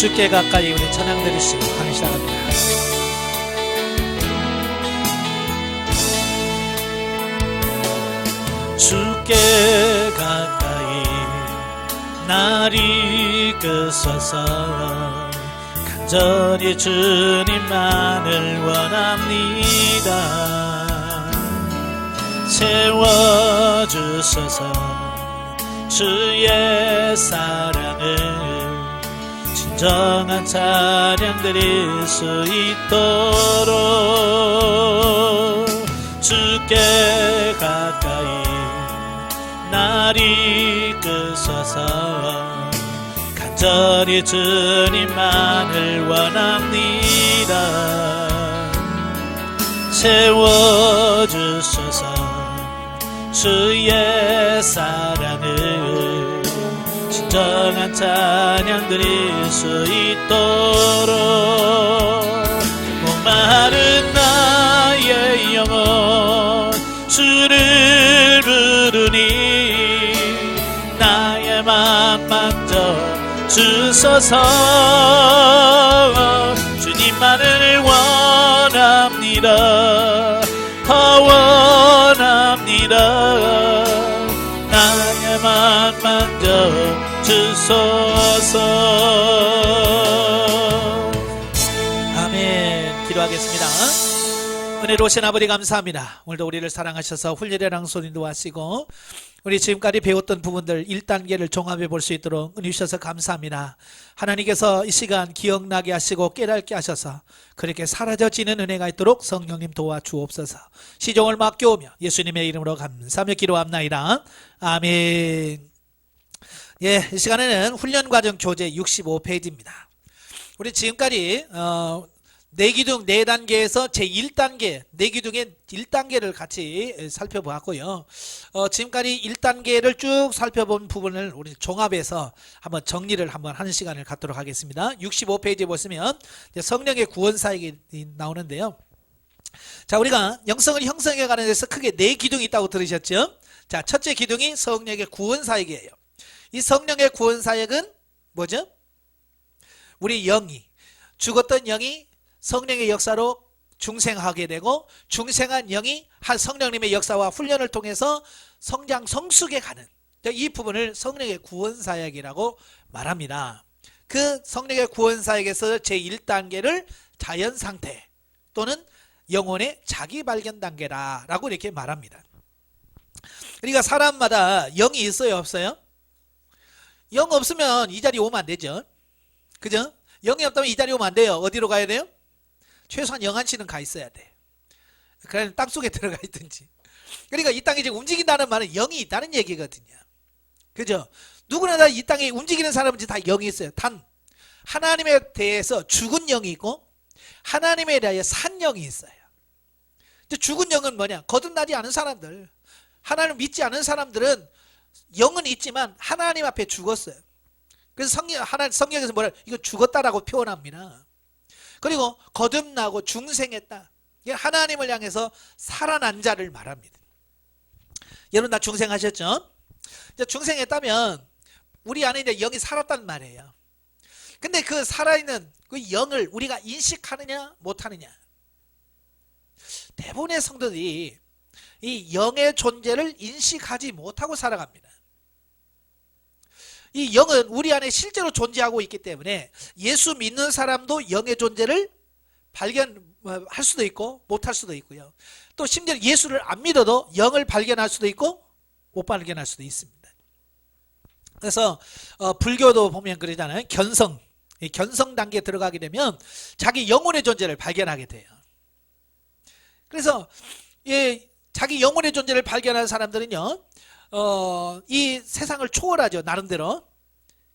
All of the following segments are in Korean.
주께 가까이 우리 찬양 드리시고 가기 시작합니다. 주께 가까이 날 이끄소서. 간절히 주님만을 원합니다. 채워주소서. 주의 사랑을 진정한 찬양 드릴 수 있도록 주께 가까이 날 이끄소서. 간절히 주님만을 원합니다. 채워주소서. 주의 사랑을 진정한 찬양 드릴 수 있도록 목마른 나의 영혼 주를 부르니 나의 맘 만져 주소서. 주님만을 원합니다. 원합니다. 나의 맘 만져 주소서. 아멘. 기도하겠습니다. 은혜로우신 아버지 감사합니다. 오늘도 우리를 사랑하셔서 훈련의 랑손 인도하시고 우리 지금까지 배웠던 부분들 1단계를 종합해 볼 수 있도록 은혜 주셔서 감사합니다. 하나님께서 이 시간 기억나게 하시고 깨닫게 하셔서 그렇게 사라져지는 은혜가 있도록 성령님 도와주옵소서. 시종을 맡겨오며 예수님의 이름으로 감사하며 기도합나이다. 아멘. 예, 이 시간에는 훈련과정 교재 65페이지입니다. 우리 지금까지 내기둥 4단계에서 제1단계 내기둥의 1단계를 같이 살펴보았고요. 지금까지 1단계를 쭉 살펴본 부분을 우리 종합해서 한번 정리를 한번 하는 시간을 갖도록 하겠습니다. 65페이지에 보시면 성령의 구원사역이 나오는데요. 자, 우리가 영성을 형성해 가는 데서 크게 4기둥이 있다고 들으셨죠? 자, 첫째 기둥이 성령의 구원사역이에요. 이 성령의 구원사역은 뭐죠? 우리 영이 죽었던 영이 성령의 역사로 중생하게 되고 중생한 영이 한 성령님의 역사와 훈련을 통해서 성장 성숙해 가는 이 부분을 성령의 구원사역이라고 말합니다. 그 성령의 구원사역에서 제1단계를 자연상태 또는 영혼의 자기발견 단계라고 이렇게 말합니다. 그러니까 사람마다 영이 있어요, 없어요? 영 없으면 이 자리에 오면 안 되죠. 그죠? 영이 없다면 이 자리에 오면 안 돼요. 어디로 가야 돼요? 최소한 영안치는 가 있어야 돼. 그냥 땅속에 들어가 있든지. 그러니까 이 땅에 지금 움직인다는 말은 영이 있다는 얘기거든요. 그죠? 누구나 다 이 땅에 움직이는 사람은 다 영이 있어요. 단 하나님에 대해서 죽은 영이 있고 하나님에 대하여 산 영이 있어요. 죽은 영은 뭐냐? 거듭나지 않은 사람들, 하나님을 믿지 않은 사람들은 영은 있지만 하나님 앞에 죽었어요. 그래서 성경에서 뭐라 이거 죽었다라고 표현합니다. 그리고 거듭나고 중생했다. 이게 하나님을 향해서 살아난 자를 말합니다. 여러분 다 중생하셨죠? 이제 중생했다면 우리 안에 이제 영이 살았단 말이에요. 근데 그 살아있는 그 영을 우리가 인식하느냐 못하느냐. 대부분의 성도들이 이 영의 존재를 인식하지 못하고 살아갑니다. 이 영은 우리 안에 실제로 존재하고 있기 때문에 예수 믿는 사람도 영의 존재를 발견할 수도 있고 못할 수도 있고요. 또 심지어 예수를 안 믿어도 영을 발견할 수도 있고 못 발견할 수도 있습니다. 그래서 불교도 보면 그러잖아요. 견성 단계에 들어가게 되면 자기 영혼의 존재를 발견하게 돼요. 그래서 자기 영혼의 존재를 발견한 사람들은요, 이 세상을 초월하죠, 나름대로.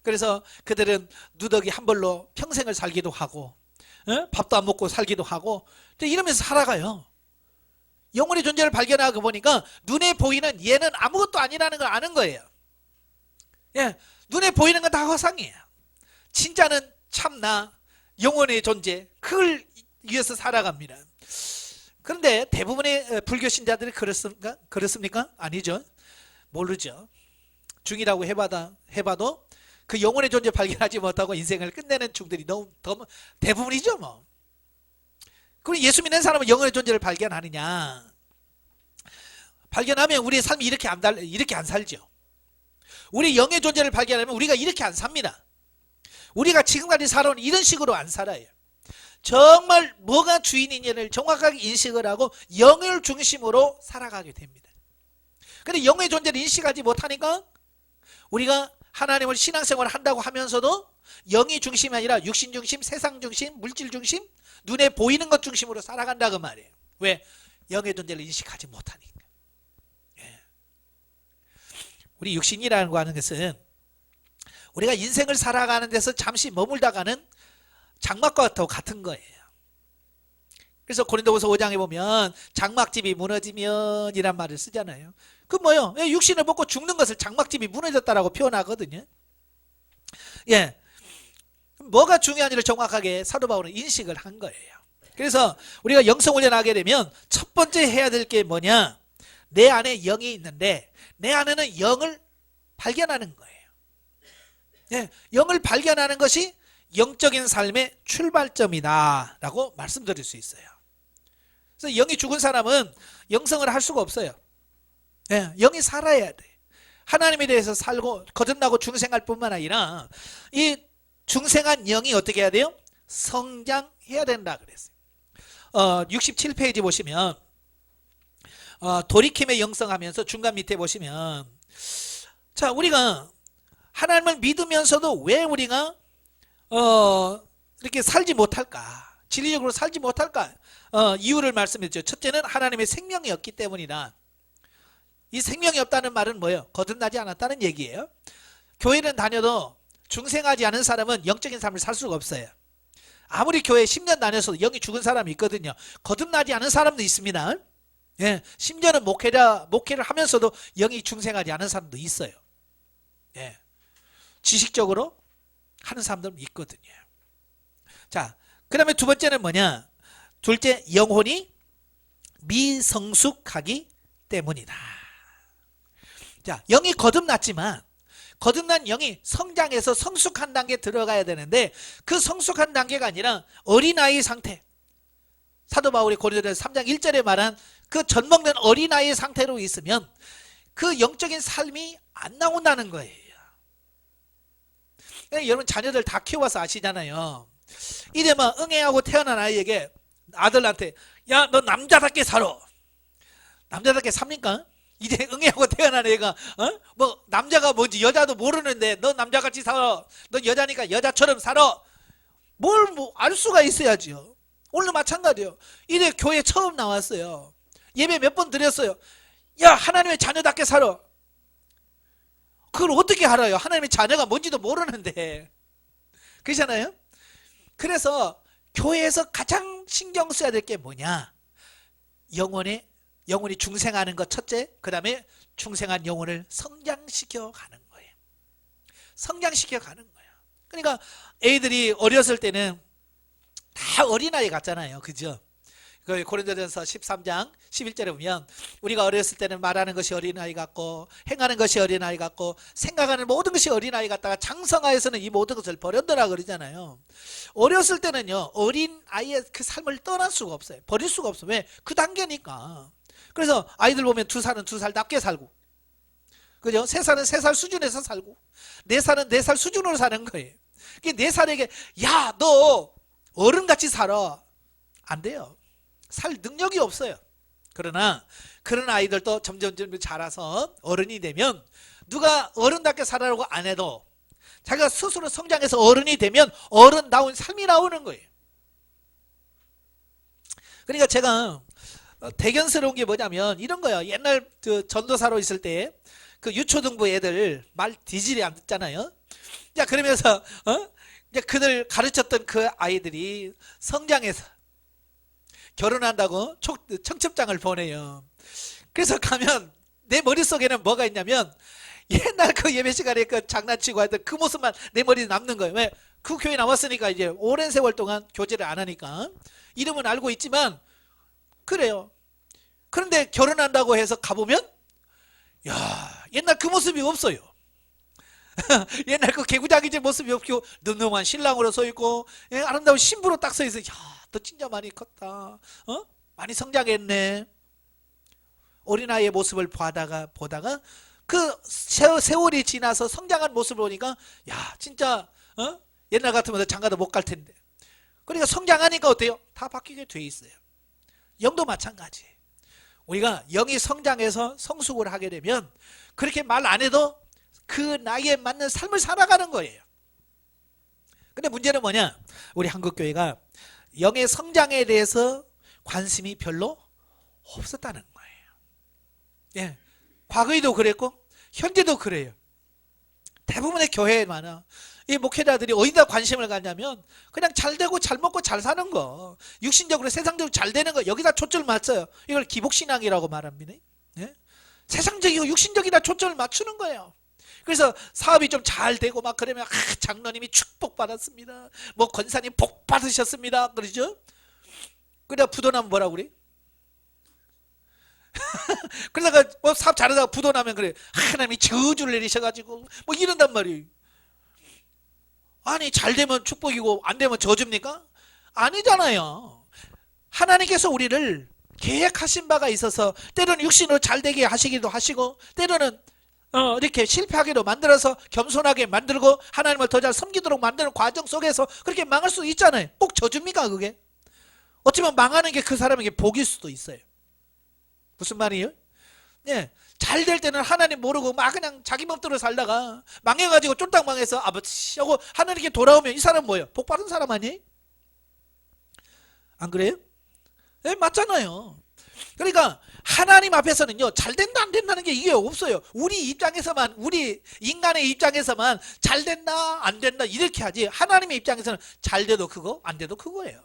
그래서 그들은 누더기 한 벌로 평생을 살기도 하고, 밥도 안 먹고 살기도 하고, 이러면서 살아가요. 영혼의 존재를 발견하고 보니까 눈에 보이는 얘는 아무것도 아니라는 걸 아는 거예요. 예, 눈에 보이는 건 다 허상이에요. 진짜는 참나 영혼의 존재, 그걸 위해서 살아갑니다. 그런데 대부분의 불교 신자들이 그렇습니까? 아니죠. 모르죠. 중이라고 해봐도 그 영혼의 존재 발견하지 못하고 인생을 끝내는 중들이 너무 대부분이죠 뭐. 그럼 예수 믿는 사람은 영혼의 존재를 발견하느냐? 발견하면 우리의 삶이 이렇게 안 살죠. 우리 영의 존재를 발견하면 우리가 이렇게 안 삽니다. 우리가 지금까지 살아온 이런 식으로 안 살아요. 정말 뭐가 주인인지를 정확하게 인식을 하고 영을 중심으로 살아가게 됩니다. 근데 영의 존재를 인식하지 못하니까 우리가 하나님을 신앙생활을 한다고 하면서도 영이 중심이 아니라 육신 중심, 세상 중심, 물질 중심, 눈에 보이는 것 중심으로 살아간다 그 말이에요. 왜? 영의 존재를 인식하지 못하니까. 예. 우리 육신이라는 거 하는 것은 우리가 인생을 살아가는 데서 잠시 머물다가는 장막과 같은 거예요. 그래서 고린도후서 5장에 보면 장막집이 무너지면 이란 말을 쓰잖아요. 그 뭐요? 육신을 먹고 죽는 것을 장막집이 무너졌다라고 표현하거든요. 예, 뭐가 중요한지를 정확하게 사도 바울은 인식을 한 거예요. 그래서 우리가 영성훈련하게 되면 첫 번째 해야 될 게 뭐냐? 내 안에 영이 있는데 내 안에는 영을 발견하는 거예요. 예, 영을 발견하는 것이 영적인 삶의 출발점이다 라고 말씀드릴 수 있어요. 그래서 영이 죽은 사람은 영성을 할 수가 없어요. 예, 영이 살아야 돼. 하나님에 대해서 살고 거듭나고 중생할 뿐만 아니라 이 중생한 영이 어떻게 해야 돼요? 성장해야 된다 그랬어요. 67페이지 보시면 돌이킴의 영성하면서 중간 밑에 보시면 자, 우리가 하나님을 믿으면서도 왜 우리가 이렇게 살지 못할까? 진리적으로 살지 못할까? 이유를 말씀했죠. 첫째는 하나님의 생명이 없기 때문이다. 이 생명이 없다는 말은 뭐예요? 거듭나지 않았다는 얘기예요. 교회는 다녀도 중생하지 않은 사람은 영적인 삶을 살 수가 없어요. 아무리 교회 10년 다녀서도 영이 죽은 사람이 있거든요. 거듭나지 않은 사람도 있습니다. 예, 심지어는 목회를 하면서도 영이 중생하지 않은 사람도 있어요. 예, 지식적으로 하는 사람들은 있거든요. 자, 그 다음에 두 번째는 뭐냐? 둘째, 영혼이 미성숙하기 때문이다. 자, 영이 거듭났지만 거듭난 영이 성장해서 성숙한 단계에 들어가야 되는데 그 성숙한 단계가 아니라 어린아이 상태, 사도 바울이 고린도전서 3장 1절에 말한 그 젖먹는 어린아이의 상태로 있으면 그 영적인 삶이 안 나온다는 거예요. 여러분 자녀들 다 키워봐서 아시잖아요. 이래만 응애하고 태어난 아이에게 아들한테 야, 너 남자답게 살아. 남자답게 삽니까? 이제 응애하고 태어난 애가 뭐 남자가 뭔지 여자도 모르는데 너 남자같이 살아. 너 여자니까 여자처럼 살아. 뭘 뭐 알 수가 있어야죠. 오늘 마찬가지예요. 이래 교회 처음 나왔어요. 예배 몇 번 드렸어요. 야, 하나님의 자녀답게 살아. 그걸 어떻게 알아요? 하나님의 자녀가 뭔지도 모르는데. 그렇잖아요? 그래서 교회에서 가장 신경 써야 될 게 뭐냐? 영혼이 중생하는 것 첫째, 그 다음에 중생한 영혼을 성장시켜 가는 거예요. 성장시켜 가는 거예요. 그러니까 애들이 어렸을 때는 다 어린아이 같잖아요. 그죠? 그 고린도전서 13장 11절에 보면 우리가 어렸을 때는 말하는 것이 어린아이 같고 행하는 것이 어린아이 같고 생각하는 모든 것이 어린아이 같다가 장성하여서는 이 모든 것을 버렸더라 그러잖아요. 어렸을 때는요, 어린아이의 그 삶을 떠날 수가 없어요. 버릴 수가 없어요. 왜? 그 단계니까. 그래서 아이들 보면 2살은 2살답게 살고, 그죠? 3살은 3살 수준에서 살고, 4살은 4살 수준으로 사는 거예요. 4살에게 야, 너 어른같이 살아. 안 돼요. 살 능력이 없어요. 그러나 그런 아이들도 점점 자라서 어른이 되면 누가 어른답게 살아라고 안 해도 자기가 스스로 성장해서 어른이 되면 어른다운 삶이 나오는 거예요. 그러니까 제가 대견스러운 게 뭐냐면 이런 거예요. 옛날 그 전도사로 있을 때 그 유초등부 애들 말 뒤질이 안 듣잖아요. 자, 그러면서 이제 그들 가르쳤던 그 아이들이 성장해서 결혼한다고 청첩장을 보내요. 그래서 가면 내 머릿속에는 뭐가 있냐면 옛날 그 예배 시간에 그 장난치고 하던 그 모습만 내 머리에 남는 거예요. 왜? 그 교회 나왔으니까 이제 오랜 세월 동안 교제를 안 하니까 이름은 알고 있지만 그래요. 그런데 결혼한다고 해서 가보면 야, 옛날 그 모습이 없어요. 옛날 그 개구장이제 모습이 없고 늠름한 신랑으로 서 있고, 예, 아름다운 신부로 딱 서 있어. 야, 너 진짜 많이 컸다. 많이 성장했네. 어린아이의 모습을 보다가 그 세월이 지나서 성장한 모습을 보니까, 야, 진짜 옛날 같으면 장가도 못 갈 텐데. 그러니까 성장하니까 어때요? 다 바뀌게 돼 있어요. 영도 마찬가지. 우리가 영이 성장해서 성숙을 하게 되면 그렇게 말 안 해도 그 나이에 맞는 삶을 살아가는 거예요. 근데 문제는 뭐냐? 우리 한국교회가 영의 성장에 대해서 관심이 별로 없었다는 거예요. 예, 과거에도 그랬고 현재도 그래요. 대부분의 교회에 많아. 이 목회자들이 어디다 관심을 갖냐면 그냥 잘 되고 잘 먹고 잘 사는 거, 육신적으로 세상적으로 잘 되는 거, 여기다 초점을 맞춰요. 이걸 기복신앙이라고 말합니다. 예? 세상적이고 육신적이다 초점을 맞추는 거예요. 그래서 사업이 좀 잘 되고 막 그러면 장로님이 축복받았습니다. 뭐 권사님 복 받으셨습니다. 그러죠? 그러다 부도나면 뭐라고 그래? 그러다가 뭐 사업 잘하다가 부도나면 그래. 하나님이 저주를 내리셔가지고 뭐 이런단 말이에요. 아니, 잘 되면 축복이고 안 되면 저주입니까? 아니잖아요. 하나님께서 우리를 계획하신 바가 있어서 때로는 육신으로 잘 되게 하시기도 하시고 때로는 이렇게 실패하게도 만들어서 겸손하게 만들고 하나님을 더 잘 섬기도록 만드는 과정 속에서 그렇게 망할 수도 있잖아요. 꼭 저주입니까 그게? 어쩌면 망하는 게 그 사람에게 복일 수도 있어요. 무슨 말이에요? 네, 잘 될 때는 하나님 모르고 막 그냥 자기 맘대로 살다가 망해가지고 쫄딱 망해서 아버지 하고 하나님께 돌아오면 이 사람 뭐예요? 복 받은 사람 아니에요? 안 그래요? 네, 맞잖아요. 그러니까 하나님 앞에서는요, 잘 된다 안 된다는 게 이게 없어요. 우리 입장에서만, 우리 인간의 입장에서만 잘 된다 안 된다 이렇게 하지, 하나님의 입장에서는 잘 돼도 그거 안 돼도 그거예요.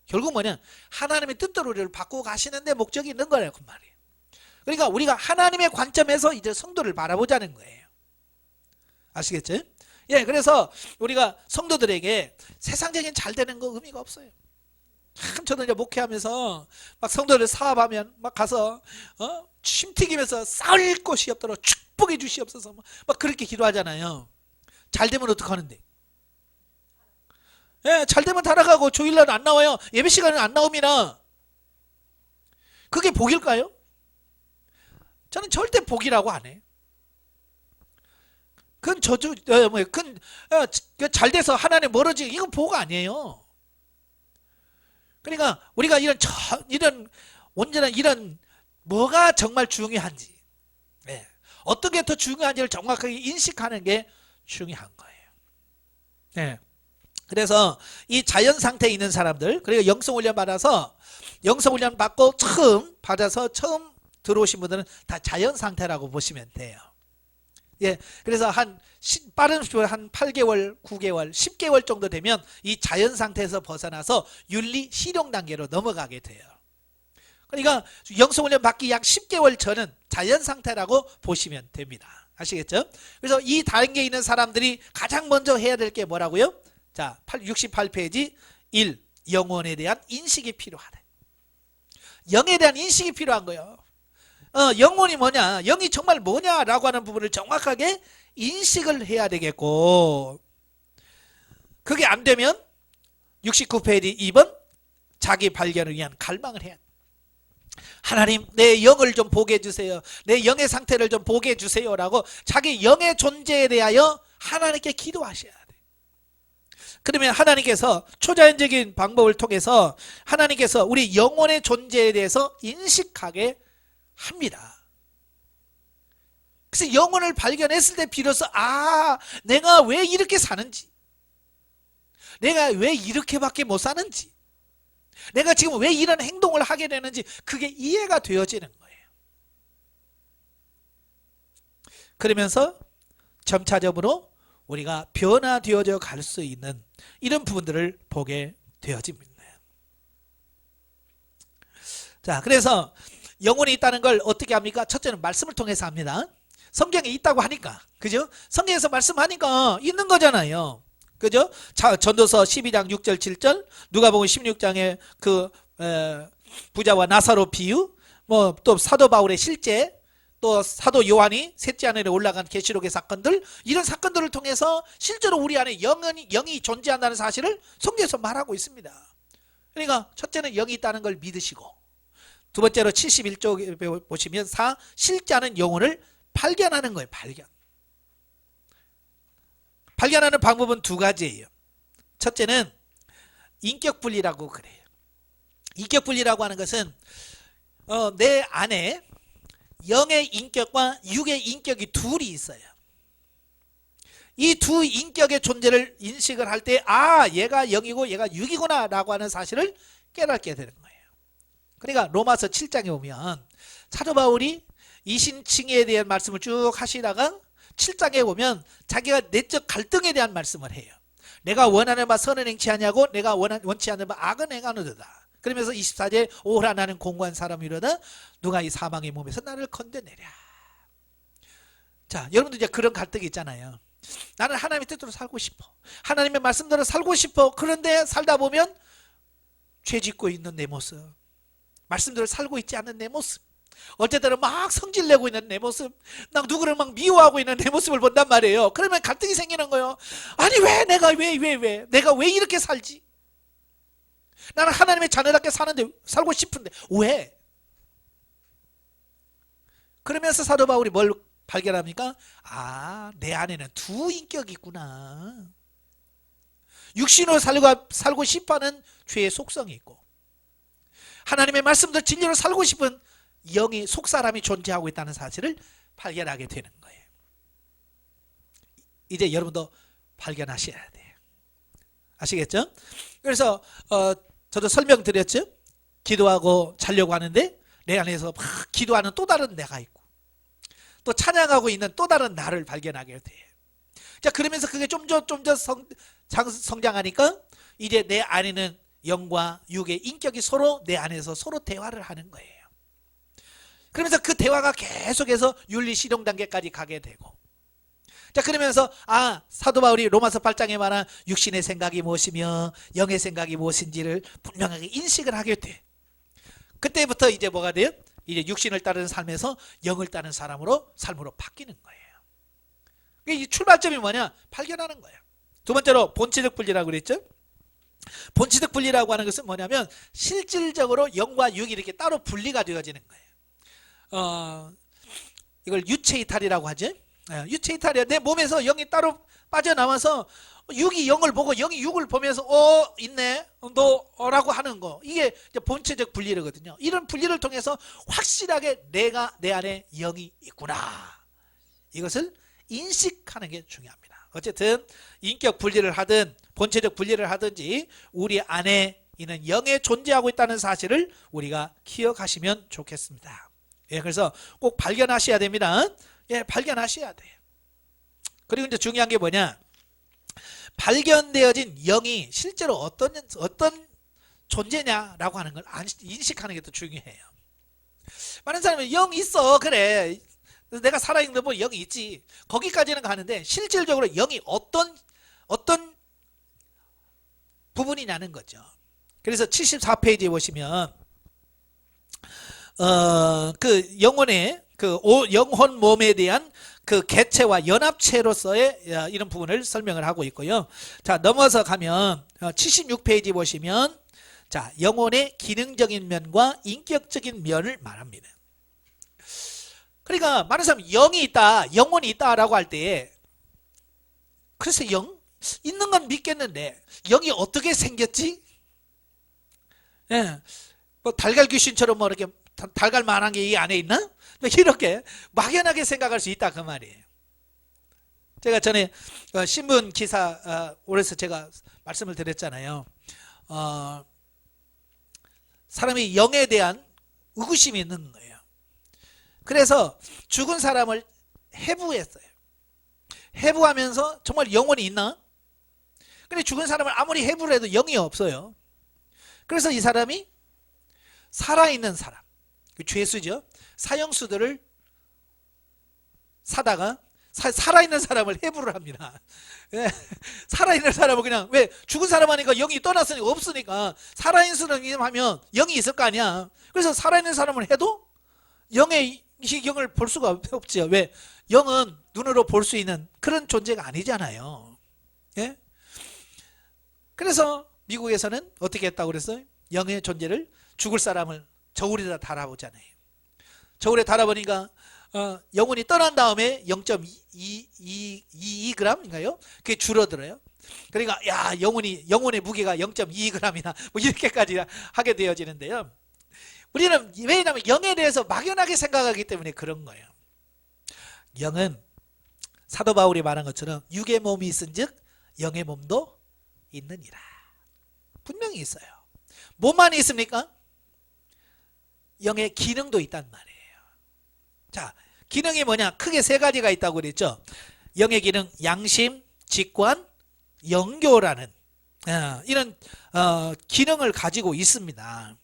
결국 뭐냐, 하나님의 뜻대로 우리를 바꾸고 가시는데 목적이 있는 거예요, 그 말이에요. 그러니까 우리가 하나님의 관점에서 이제 성도를 바라보자는 거예요. 아시겠죠? 예, 그래서 우리가 성도들에게 세상적인 잘 되는 거 의미가 없어요. 참 저는 이제 목회하면서 막 성도들 사업하면 막 가서 침 튀기면서 싸울 곳이 없도록 축복해 주시옵소서 막 그렇게 기도하잖아요. 잘 되면 어떡하는데? 예, 잘 되면 다 나가고 주일날 안 나와요. 예배 시간에 안 나옵니다. 그게 복일까요? 저는 절대 복이라고 안 해요. 그건 저주, 잘 돼서 하나님 멀어지, 이건 복 아니에요. 그러니까 우리가 이런 온전한 이런 뭐가 정말 중요한지, 네, 어떤 게 더 중요한지를 정확하게 인식하는 게 중요한 거예요. 네. 그래서 이 자연 상태에 있는 사람들, 그리고 영성훈련 받아서 영성훈련 받고 처음 들어오신 분들은 다 자연 상태라고 보시면 돼요. 예, 그래서 빠른 수준 한 8개월, 9개월, 10개월 정도 되면 이 자연 상태에서 벗어나서 윤리 실용 단계로 넘어가게 돼요. 그러니까 영성훈련 받기 약 10개월 전은 자연 상태라고 보시면 됩니다. 아시겠죠? 그래서 이 단계에 있는 사람들이 가장 먼저 해야 될 게 뭐라고요? 자, 68페이지 1. 영혼에 대한 인식이 필요하다. 영에 대한 인식이 필요한 거예요. 영혼이 뭐냐, 영이 정말 뭐냐라고 하는 부분을 정확하게 인식을 해야 되겠고, 그게 안 되면 69페이지 2번 자기 발견을 위한 갈망을 해야 돼. 하나님, 내 영을 좀 보게 해주세요. 내 영의 상태를 좀 보게 해주세요 라고 자기 영의 존재에 대하여 하나님께 기도하셔야 돼. 그러면 하나님께서 초자연적인 방법을 통해서 하나님께서 우리 영혼의 존재에 대해서 인식하게 합니다. 그래서 영혼을 발견했을 때 비로소 내가 왜 이렇게 사는지, 내가 왜 이렇게밖에 못 사는지, 내가 지금 왜 이런 행동을 하게 되는지 그게 이해가 되어지는 거예요. 그러면서 점차적으로 우리가 변화되어져 갈 수 있는 이런 부분들을 보게 되어집니다. 자, 그래서 영혼이 있다는 걸 어떻게 합니까? 첫째는 말씀을 통해서 합니다. 성경에 있다고 하니까, 그죠? 성경에서 말씀하니까 있는 거잖아요. 그죠? 자, 전도서 12장 6절 7절, 누가복음 16장의 그 부자와 나사로 비유, 뭐 또 사도 바울의 실제 또 사도 요한이 셋째 하늘에 올라간 계시록의 사건들, 이런 사건들을 통해서 실제로 우리 안에 영이 존재한다는 사실을 성경에서 말하고 있습니다. 그러니까 첫째는 영이 있다는 걸 믿으시고, 두 번째로 71쪽에 보시면 실제하는 영혼을 발견하는 거예요. 발견하는 방법은 두 가지예요. 첫째는 인격 분리라고 그래요. 인격 분리라고 하는 것은 내 안에 영의 인격과 육의 인격이 둘이 있어요. 이 두 인격의 존재를 인식을 할 때, 얘가 영이고 얘가 육이구나 라고 하는 사실을 깨닫게 되는 거예요. 그러니까 로마서 7장에 보면 사도 바울이 이신칭의에 대한 말씀을 쭉 하시다가 7장에 보면 자기가 내적 갈등에 대한 말씀을 해요. 내가 원하는 바 선은 행치 아니하고 내가 원치 않는 바 악은 행하노도다. 그러면서 24절에 오라 나는 공고한 사람이로다. 누가 이 사망의 몸에서 나를 건져내랴. 자, 여러분들 이제 그런 갈등이 있잖아요. 나는 하나님의 뜻대로 살고 싶어. 하나님의 말씀대로 살고 싶어. 그런데 살다 보면 죄 짓고 있는 내 모습, 말씀대로 살고 있지 않는 내 모습, 어쨌든 막 성질내고 있는 내 모습, 나 누구를 막 미워하고 있는 내 모습을 본단 말이에요. 그러면 갈등이 생기는 거예요. 아니 왜 내가 내가 왜 이렇게 살지? 나는 하나님의 자녀답게 살고 싶은데 왜? 그러면서 사도 바울이 뭘 발견합니까? 내 안에는 두 인격이 있구나. 육신으로 살고 싶어하는 죄의 속성이 있고, 하나님의 말씀대로 진리로 살고 싶은 영이 속사람이 존재하고 있다는 사실을 발견하게 되는 거예요. 이제 여러분도 발견하셔야 돼요. 아시겠죠? 그래서 저도 설명드렸죠. 기도하고 자려고 하는데 내 안에서 막 기도하는 또 다른 내가 있고, 또 찬양하고 있는 또 다른 나를 발견하게 돼요. 자, 그러면서 그게 좀 더 성장하니까 이제 내 안에는 영과 육의 인격이 서로 내 안에서 서로 대화를 하는 거예요. 그러면서 그 대화가 계속해서 윤리 실용 단계까지 가게 되고, 자, 그러면서 사도 바울이 로마서 8장에 말한 육신의 생각이 무엇이며 영의 생각이 무엇인지를 분명하게 인식을 하게 돼. 그때부터 이제 뭐가 돼요? 이제 육신을 따르는 삶에서 영을 따르는 삶으로 바뀌는 거예요. 이 출발점이 뭐냐? 발견하는 거예요. 두 번째로 본체적 분리라고 그랬죠? 본체적 분리라고 하는 것은 뭐냐면 실질적으로 영과 육이 이렇게 따로 분리가 되어지는 거예요. 이걸 유체이탈이라고 하죠. 유체이탈이야. 내 몸에서 영이 따로 빠져나와서 육이 영을 보고 영이 육을 보면서 있네 너라고 하는 거, 이게 이제 본체적 분리거든요. 이런 분리를 통해서 확실하게 내가 내 안에 영이 있구나, 이것을 인식하는 게 중요합니다. 어쨌든 인격 분리를 하든 본체적 분리를 하든지 우리 안에 있는 영에 존재하고 있다는 사실을 우리가 기억하시면 좋겠습니다. 그래서 꼭 발견하셔야 됩니다. 발견하셔야 돼요. 그리고 이제 중요한 게 뭐냐? 발견되어진 영이 실제로 어떤 존재냐라고 하는 걸 인식하는 게 더 중요해요. 많은 사람은 영 있어, 그래, 내가 살아있는 뭐 영이 있지, 거기까지는 가는데 실질적으로 영이 어떤 부분이냐는 거죠. 그래서 74페이지에 보시면 그 영혼의 영혼 몸에 대한 그 개체와 연합체로서의 이런 부분을 설명을 하고 있고요. 자, 넘어서 가면 76페이지 보시면, 자, 영혼의 기능적인 면과 인격적인 면을 말합니다. 그러니까 많은 사람이 영이 있다, 영혼이 있다라고 할 때, 글쎄 영 있는 건 믿겠는데 영이 어떻게 생겼지? 뭐 달걀 귀신처럼 뭐 이렇게 달걀만한 게 이 안에 있나? 이렇게 막연하게 생각할 수 있다, 그 말이에요. 제가 전에 신문 기사 올해서 제가 말씀을 드렸잖아요. 사람이 영에 대한 의구심이 있는 거예요. 그래서 죽은 사람을 해부했어요. 해부하면서 정말 영혼이 있나? 근데 죽은 사람을 아무리 해부를 해도 영이 없어요. 그래서 이 사람이 살아있는 사람, 죄수죠, 사형수들을 사다가 살아있는 사람을 해부를 합니다. 살아있는 사람은 그냥, 왜 죽은 사람 하니까 영이 떠났으니까 없으니까 살아있는 사람 하면 영이 있을 거 아니야. 그래서 살아있는 사람을 해도 영의 이 영을 볼 수가 없죠. 왜? 영은 눈으로 볼 수 있는 그런 존재가 아니잖아요. 예? 그래서 미국에서는 어떻게 했다고 그랬어요? 영의 존재를 죽을 사람을 저울에다 달아보잖아요. 저울에 달아보니까 영혼이 떠난 다음에 0.2g인가요? 그게 줄어들어요. 그러니까 야 영혼의 무게가 0.2g이나 뭐 이렇게까지 하게 되어지는데요. 우리는 왜냐하면 영에 대해서 막연하게 생각하기 때문에 그런 거예요. 영은 사도 바울이 말한 것처럼 육의 몸이 있은즉 영의 몸도 있느니라. 분명히 있어요. 몸만 있습니까? 영의 기능도 있단 말이에요. 자, 기능이 뭐냐? 크게 세 가지가 있다고 그랬죠. 영의 기능, 양심, 직관, 영교라는 이런 기능을 가지고 있습니다.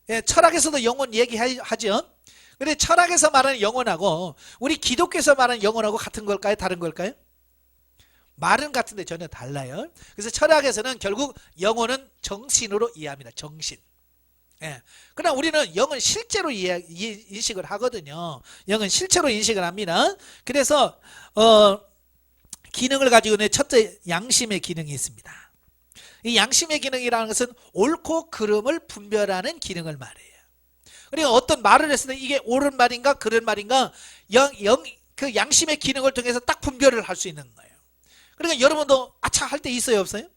예, 철학에서도 영혼 얘기하죠. 근데 철학에서 말하는 영혼하고 우리 기독교에서 말하는 영혼하고 같은 걸까요? 다른 걸까요? 말은 같은데 전혀 달라요. 그래서 철학에서는 결국 영혼은 정신으로 이해합니다. 정신. 예. 그러나 우리는 영은 실제로 인식을 하거든요. 영은 실제로 인식을 합니다. 그래서 기능을 가지고 있는 첫째 양심의 기능이 있습니다. 이 양심의 기능이라는 것은 옳고 그름을 분별하는 기능을 말해요. 그러니까 어떤 말을 했을 때 이게 옳은 말인가 그른 말인가 그 양심의 기능을 통해서 딱 분별을 할 수 있는 거예요. 그러니까 여러분도 아차 할 때 있어요 없어요?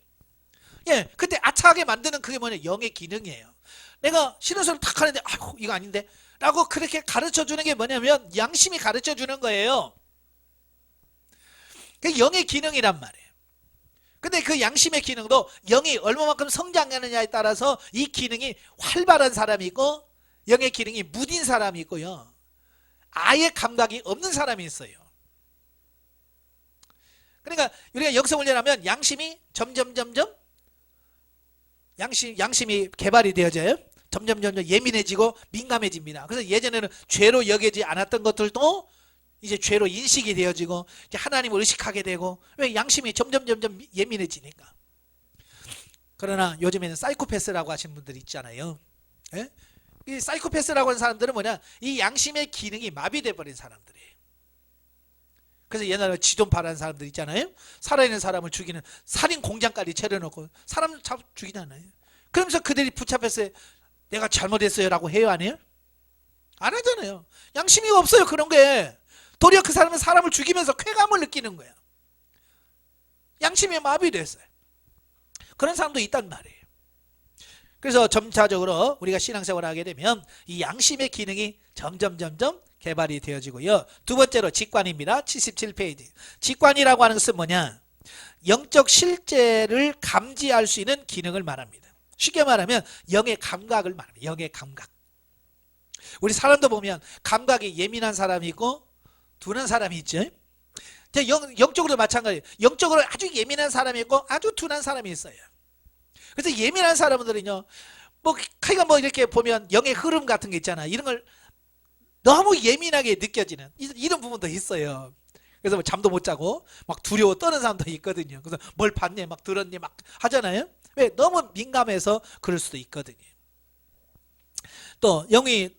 예, 그때 아차하게 만드는 그게 뭐냐? 영의 기능이에요. 내가 싫은 소리 탁 하는데 아이고 이거 아닌데 라고 그렇게 가르쳐 주는 게 뭐냐면 양심이 가르쳐 주는 거예요. 그게 영의 기능이란 말이에요. 근데 그 양심의 기능도 영이 얼마만큼 성장하느냐에 따라서 이 기능이 활발한 사람이 있고 영의 기능이 무딘 사람이 있고요. 아예 감각이 없는 사람이 있어요. 그러니까 우리가 영성 훈련하면 양심이 점점 양심이 개발이 되어져요. 점점 예민해지고 민감해집니다. 그래서 예전에는 죄로 여겨지지 않았던 것들도 이제 죄로 인식이 되어지고 이제 하나님을 의식하게 되고 왜 양심이 점점 예민해지니까. 그러나 요즘에는 사이코패스라고 하시는 분들이 있잖아요. 예? 이 사이코패스라고 하는 사람들은 뭐냐? 이 양심의 기능이 마비돼 버린 사람들이에요. 그래서 옛날에 지존파라는 사람들 있잖아요. 살아있는 사람을 죽이는 살인 공장까지 차려놓고 사람 죽이잖아요. 그러면서 그들이 붙잡혀서 내가 잘못했어요 라고 해요 안 해요? 안 하잖아요. 양심이 없어요 그런 게. 도리어 그 사람은 사람을 죽이면서 쾌감을 느끼는 거예요. 양심이 마비됐어요. 그런 사람도 있단 말이에요. 그래서 점차적으로 우리가 신앙생활을 하게 되면 이 양심의 기능이 점점 개발이 되어지고요. 두 번째로 직관입니다. 77페이지. 직관이라고 하는 것은 뭐냐? 영적 실제를 감지할 수 있는 기능을 말합니다. 쉽게 말하면 영의 감각을 말합니다. 영의 감각. 우리 사람도 보면 감각이 예민한 사람이 있고 둔한 사람이 있죠. 영적으로 마찬가지예요. 영적으로 아주 예민한 사람이 있고 아주 둔한 사람이 있어요. 그래서 예민한 사람들은요, 뭐 이렇게 보면 영의 흐름 같은 게 있잖아. 이런 걸 너무 예민하게 느껴지는 이런 부분도 있어요. 그래서 뭐 잠도 못 자고 막 두려워 떠는 사람도 있거든요. 그래서 뭘 봤네, 막 들었네, 막 하잖아요. 왜? 너무 민감해서 그럴 수도 있거든요. 또 영이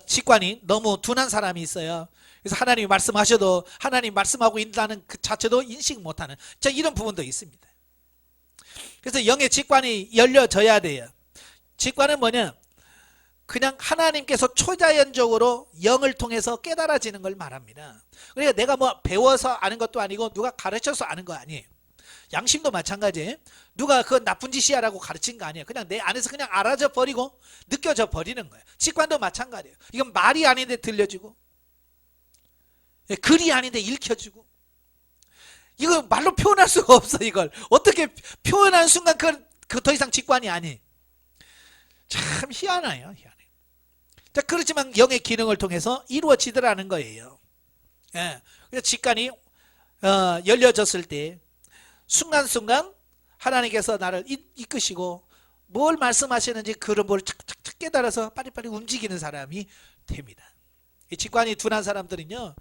직관이 너무 둔한 사람이 있어요. 그래서 하나님이 말씀하셔도 하나님 말씀하고 있다는 그 자체도 인식 못하는 이런 부분도 있습니다. 그래서 영의 직관이 열려져야 돼요. 직관은 뭐냐? 그냥 하나님께서 초자연적으로 영을 통해서 깨달아지는 걸 말합니다. 그러니까 내가 뭐 배워서 아는 것도 아니고 누가 가르쳐서 아는 거 아니에요. 양심도 마찬가지예요. 누가 그건 나쁜 짓이야 라고 가르친 거 아니에요. 그냥 내 안에서 그냥 알아져 버리고 느껴져 버리는 거예요. 직관도 마찬가지예요. 이건 말이 아닌데 들려지고 글이 아닌데 읽혀지고 이거 말로 표현할 수가 없어. 이걸 어떻게 표현하는 순간 그건 더 이상 직관이 아니에요. 참 희한해요. 희한해. 자, 그렇지만 영의 기능을 통해서 이루어지더라는 거예요. 예. 그래서 직관이 열려졌을 때 순간순간 하나님께서 나를 이끄시고 뭘 말씀하시는지 그런 걸 착착착 깨달아서 빨리빨리 움직이는 사람이 됩니다. 이 직관이 둔한 사람들은요,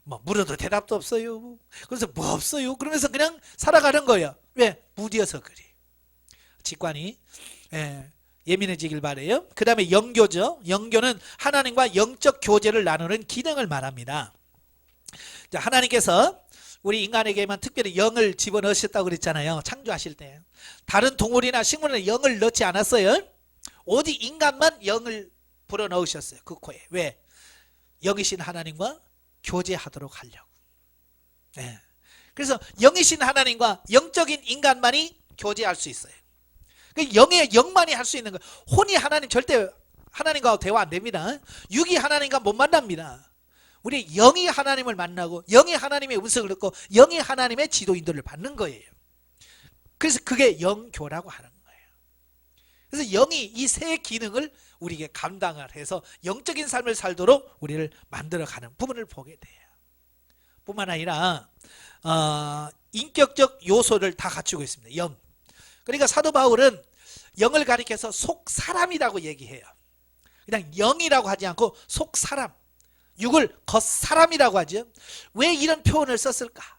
뭐 물어도 대답도 없어요. 그래서 뭐 없어요. 그러면서 그냥 살아가는 거예요. 왜? 무디어서 그래. 직관이 예민해지길 바래요. 그 다음에 영교죠. 영교는 하나님과 영적 교제를 나누는 기능을 말합니다. 자, 하나님께서 우리 인간에게만 특별히 영을 집어넣으셨다고 그랬잖아요. 창조하실 때. 다른 동물이나 식물에는 영을 넣지 않았어요. 오직 인간만 영을 불어넣으셨어요. 그 코에. 왜? 영이신 하나님과 교제하도록 하려고. 네. 그래서 영이신 하나님과 영적인 인간만이 교제할 수 있어요. 영의 영만이 할 수 있는 거예요. 혼이 하나님 절대 하나님과 대화 안 됩니다. 육이 하나님과 못 만납니다. 우리 영이 하나님을 만나고 영이 하나님의 음성을 듣고 영이 하나님의 지도인들을 받는 거예요. 그래서 그게 영교라고 하는 거예요. 그래서 영이 이 세 기능을 우리에게 감당을 해서 영적인 삶을 살도록 우리를 만들어가는 부분을 보게 돼요. 뿐만 아니라 인격적 요소를 다 갖추고 있습니다. 영. 그러니까 사도 바울은 영을 가리켜서 속사람이라고 얘기해요. 그냥 영이라고 하지 않고 속사람, 육을 겉사람이라고 하죠. 왜 이런 표현을 썼을까?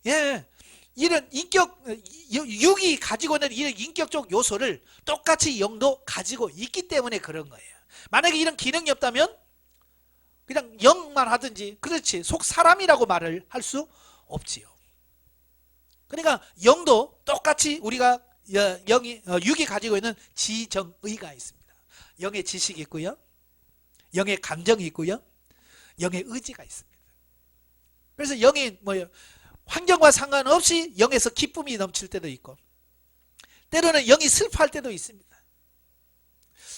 예, 이런 육이 가지고 있는 이런 인격적 요소를 똑같이 영도 가지고 있기 때문에 그런 거예요. 만약에 이런 기능이 없다면 그냥 영만 하든지, 그렇지, 속사람이라고 말을 할 수 없지요. 그러니까 영도 똑같이 우리가 육이 가지고 있는 지정의가 있습니다. 영의 지식이 있고요, 영의 감정이 있고요, 영의 의지가 있습니다. 그래서 영이 환경과 상관없이 영에서 기쁨이 넘칠 때도 있고, 때로는 영이 슬퍼할 때도 있습니다.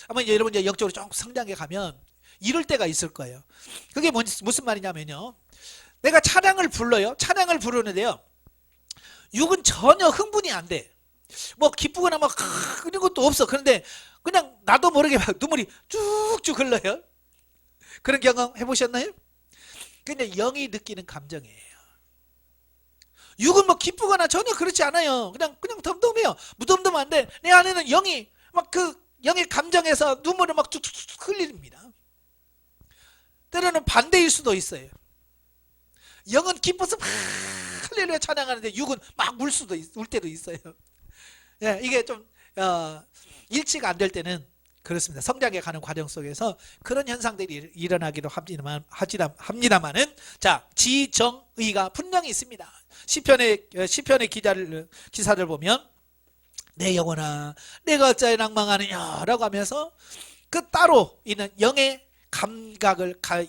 아마 여러분 영적으로 좀 성장해 가면 이럴 때가 있을 거예요. 그게 무슨 말이냐면요, 내가 찬양을 불러요. 찬양을 부르는데요, 육은 전혀 흥분이 안 돼. 기쁘거나 그런 것도 없어. 그런데 그냥 나도 모르게 막 눈물이 쭉쭉 흘러요. 그런 경험 해보셨나요? 근데 영이 느끼는 감정이에요. 육은 기쁘거나 전혀 그렇지 않아요. 그냥 덤덤해요. 무덤덤한데 내 안에는 영이 영의 감정에서 눈물을 쭉쭉 흘립니다. 때로는 반대일 수도 있어요. 영은 기뻐서 막 할렐루야 찬양하는데 육은 막 울 때도 있어요. 예, 이게 좀 일치가 안 될 때는 그렇습니다. 성장해 가는 과정 속에서 그런 현상들이 일어나기도 합니다만은, 자, 지정의가 분명히 있습니다. 시편의 기사들 보면 내 영혼아 내가 어찌하여 낭망하느냐라고 하면서 그 따로 있는 영의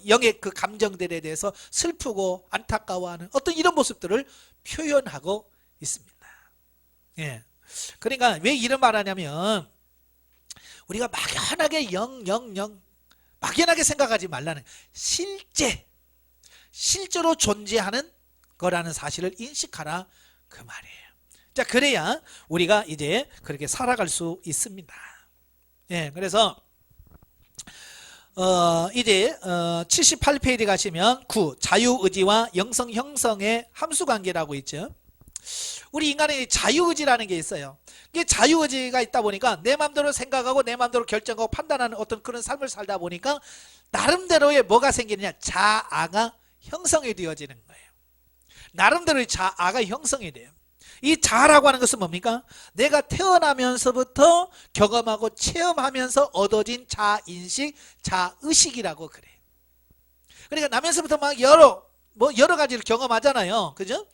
영의 그 감정들에 대해서 슬프고 안타까워하는 어떤 이런 모습들을 표현하고 있습니다. 예. 그러니까 왜 이런 말 하냐면, 우리가 막연하게 막연하게 생각하지 말라는, 실제로 존재하는 거라는 사실을 인식하라, 그 말이에요. 자, 그래야 우리가 이제 그렇게 살아갈 수 있습니다. 예, 그래서 이제 78페이지 가시면 9, 자유의지와 영성 형성의 함수관계라고 있죠. 우리 인간의 자유의지라는 게 있어요. 이게 자유의지가 있다 보니까 내 마음대로 생각하고 내 마음대로 결정하고 판단하는 어떤 그런 삶을 살다 보니까 나름대로의 뭐가 생기느냐, 자아가 형성이 되어지는 거예요. 나름대로의 자아가 형성이 돼요. 이 자아라고 하는 것은 뭡니까? 내가 태어나면서부터 경험하고 체험하면서 얻어진 자인식, 자의식이라고 그래요. 그러니까 나면서부터 막 여러 가지를 경험하잖아요. 그죠?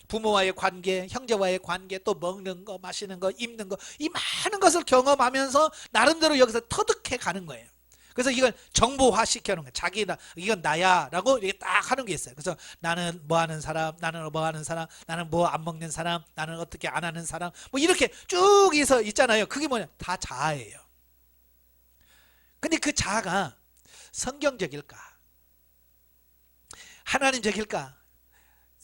부모와의 관계, 형제와의 관계, 또 먹는 거, 마시는 거, 입는 거, 이 많은 것을 경험하면서 나름대로 여기서 터득해 가는 거예요. 그래서 이걸 정보화 시켜놓은 거예요. 자기다, 이건 나야 라고 이렇게 딱 하는 게 있어요. 그래서 나는 뭐 하는 사람, 나는 뭐 하는 사람, 나는 뭐 안 먹는 사람, 나는 어떻게 안 하는 사람, 이렇게 쭉 있잖아요. 그게 뭐냐, 다 자아예요. 근데 그 자아가 성경적일까? 하나님적일까?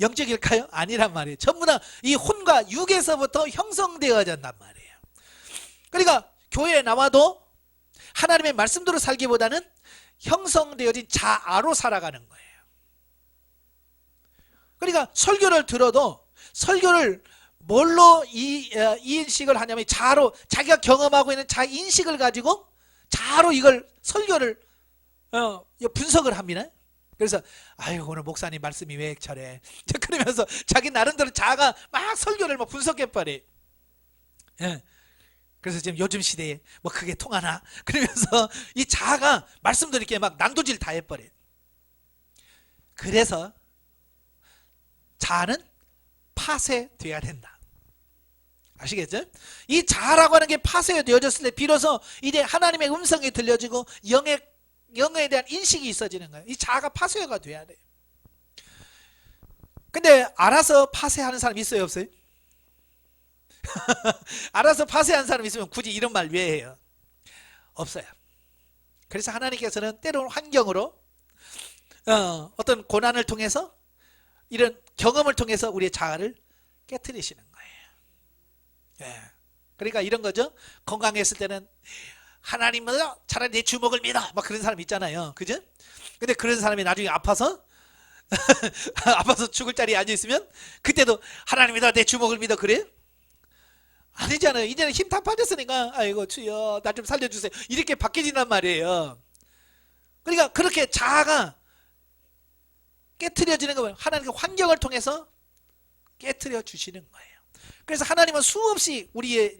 영적일까요? 아니란 말이에요. 전부 다 이 혼과 육에서부터 형성되어진단 말이에요. 그러니까 교회에 나와도 하나님의 말씀대로 살기보다는 형성되어진 자아로 살아가는 거예요. 그러니까 설교를 들어도 설교를 뭘로 인식을 하냐면 자아로, 자기가 경험하고 있는 자인식을 가지고 자아로 이걸 설교를 분석을 합니다. 그래서 아유, 오늘 목사님 말씀이 왜 저래, 그러면서 자기 나름대로 자아가 막 설교를 막 분석해버려요. 예. 그래서 지금 요즘 시대에 뭐 그게 통하나? 그러면서 이 자아가 말씀도 이렇게 막 난도질 다 해버려요. 그래서 자아는 파쇄돼야 된다. 아시겠죠? 이 자아라고 하는 게 파쇄되어졌을 때 비로소 이제 하나님의 음성이 들려지고 영에 대한 인식이 있어지는 거예요. 이 자아가 파쇄가 돼야 돼요. 근데 알아서 파쇄하는 사람 있어요, 없어요? 알아서 파쇄한 사람 있으면 굳이 이런 말 왜 해요? 없어요. 그래서 하나님께서는 때로는 환경으로 어떤 고난을 통해서 이런 경험을 통해서 우리의 자아를 깨트리시는 거예요. 예. 그러니까 이런 거죠. 건강했을 때는 하나님은 차라리 내 주먹을 믿어 막 그런 사람 있잖아요. 그죠? 근데 그런 사람이 나중에 아파서 아파서 죽을 자리에 앉아 있으면 그때도 하나님이다 내 주먹을 믿어 그래? 아니잖아요. 이제는 힘 다 빠졌으니까 아이고 주여 나 좀 살려주세요 이렇게 바뀌진단 말이에요. 그러니까 그렇게 자아가 깨트려지는 거예요. 하나님의 환경을 통해서 깨트려 주시는 거예요. 그래서 하나님은 수없이 우리의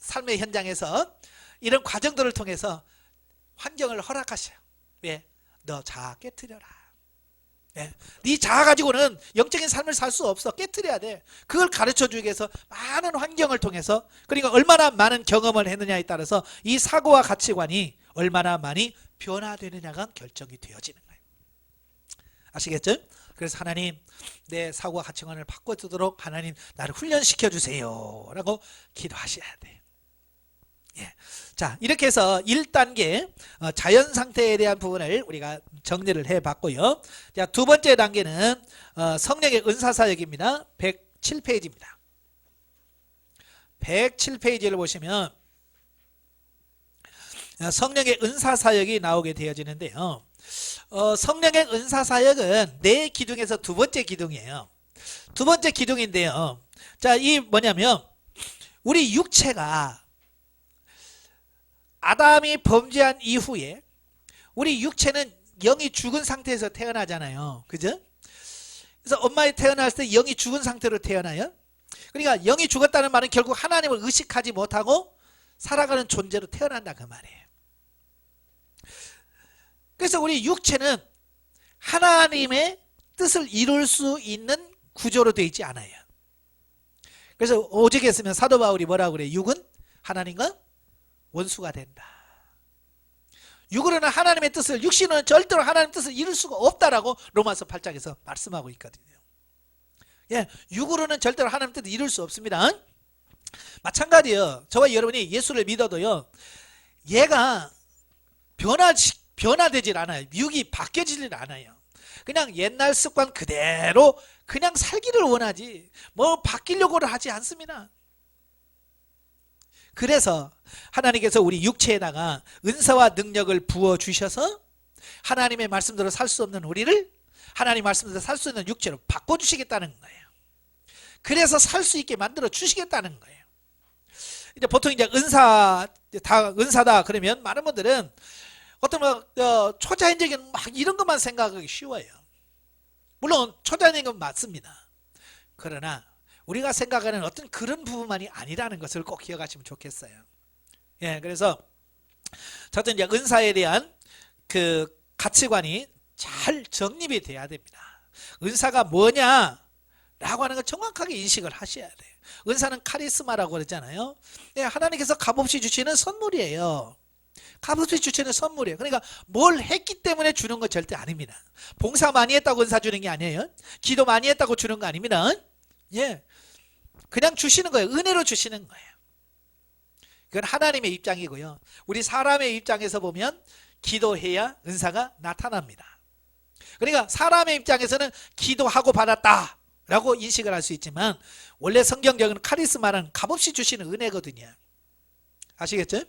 삶의 현장에서 이런 과정들을 통해서 환경을 허락하셔요. 왜? 너 자아 깨트려라. 네 자아 가지고는 영적인 삶을 살 수 없어. 깨트려야 돼. 그걸 가르쳐주기 위해서 많은 환경을 통해서, 그러니까 얼마나 많은 경험을 했느냐에 따라서 이 사고와 가치관이 얼마나 많이 변화되느냐가 결정이 되어지는 거예요. 아시겠죠? 그래서 하나님 내 사고와 가치관을 바꿔주도록 하나님 나를 훈련시켜 주세요 라고 기도하셔야 돼요. 예. 자, 이렇게 해서 1단계 자연 상태에 대한 부분을 우리가 정리를 해봤고요. 자, 두 번째 단계는 성령의 은사사역입니다. 107페이지입니다. 107페이지를 보시면 성령의 은사사역이 나오게 되어지는데요. 성령의 은사사역은 네 기둥에서 두 번째 기둥이에요. 두 번째 기둥인데요. 자, 이 뭐냐면 우리 육체가 아담이 범죄한 이후에 우리 육체는 영이 죽은 상태에서 태어나잖아요. 그죠? 그래서 엄마에 태어났을 때 영이 죽은 상태로 태어나요. 그러니까 영이 죽었다는 말은 결국 하나님을 의식하지 못하고 살아가는 존재로 태어난다 그 말이에요. 그래서 우리 육체는 하나님의 뜻을 이룰 수 있는 구조로 되어 있지 않아요. 그래서 오직에 쓰면 사도 바울이 뭐라고 그래요? 육은 하나님과 원수가 된다. 육으로는 하나님의 뜻을, 육신은 절대로 하나님의 뜻을 이룰 수가 없다라고 로마서 8장에서 말씀하고 있거든요. 예, 육으로는 절대로 하나님의 뜻을 이룰 수 없습니다. 마찬가지예요. 저와 여러분이 예수를 믿어도요, 얘가 변화되질 않아요. 육이 바뀌어지질 않아요. 그냥 옛날 습관 그대로 그냥 살기를 원하지 뭐 바뀌려고를 하지 않습니다. 그래서 하나님께서 우리 육체에다가 은사와 능력을 부어주셔서 하나님의 말씀대로 살 수 없는 우리를 하나님 말씀대로 살 수 있는 육체로 바꿔주시겠다는 거예요. 그래서 살 수 있게 만들어 주시겠다는 거예요. 이제 보통 이제 은사다 그러면 많은 분들은 어떤 초자연적인 막 이런 것만 생각하기 쉬워요. 물론 초자연적인 건 맞습니다. 그러나 우리가 생각하는 어떤 그런 부분만이 아니라는 것을 꼭 기억하시면 좋겠어요. 예, 그래서 저도 이제 은사에 대한 그 가치관이 잘 정립이 돼야 됩니다. 은사가 뭐냐라고 하는 걸 정확하게 인식을 하셔야 돼요. 은사는 카리스마라고 그러잖아요. 예, 하나님께서 값없이 주시는 선물이에요. 값없이 주시는 선물이에요. 그러니까 뭘 했기 때문에 주는 건 절대 아닙니다. 봉사 많이 했다고 은사 주는 게 아니에요. 기도 많이 했다고 주는 거 아닙니다. 예, 그냥 주시는 거예요. 은혜로 주시는 거예요. 그건 하나님의 입장이고요. 우리 사람의 입장에서 보면 기도해야 은사가 나타납니다. 그러니까 사람의 입장에서는 기도하고 받았다 라고 인식을 할 수 있지만 원래 성경적인 카리스마는 값없이 주시는 은혜거든요. 아시겠죠?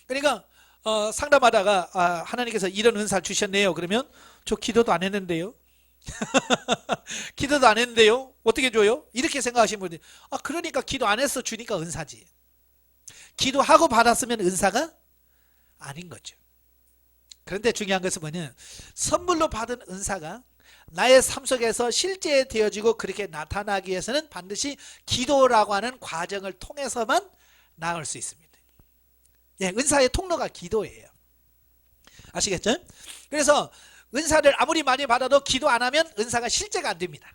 그러니까 상담하다가 하나님께서 이런 은사를 주셨네요. 그러면 저 기도도 안 했는데요. 기도도 안 했는데요. 어떻게 줘요? 이렇게 생각하시는 분들이 그러니까 기도 안 해서 주니까 은사지. 기도하고 받았으면 은사가 아닌 거죠. 그런데 중요한 것은 뭐냐면 선물로 받은 은사가 나의 삶 속에서 실제 되어지고 그렇게 나타나기 위해서는 반드시 기도라고 하는 과정을 통해서만 나아갈 수 있습니다. 예, 은사의 통로가 기도예요. 아시겠죠? 그래서 은사를 아무리 많이 받아도 기도 안 하면 은사가 실제가 안 됩니다.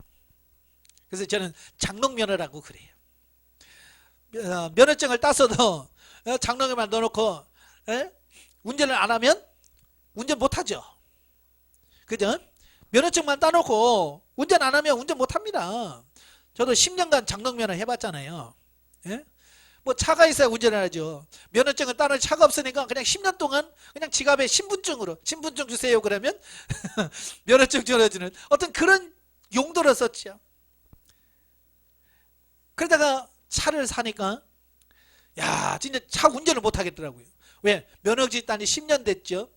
그래서 저는 장롱면허라고 그래요. 면허증을 땄어도 장롱에만 넣어놓고 운전을 안 하면 운전 못하죠. 그죠? 면허증만 따놓고 운전 안 하면 운전 못합니다. 저도 10년간 장롱면허 해봤잖아요. 예? 뭐 차가 있어야 운전을 하죠. 면허증은 따는 차가 없으니까 그냥 10년 동안 그냥 지갑에 신분증으로 신분증 주세요 그러면 면허증 줘주는 어떤 그런 용도로 썼죠. 그러다가 차를 사니까 야 진짜 차 운전을 못 하겠더라고요. 왜? 면허증 딴지 10년 됐죠.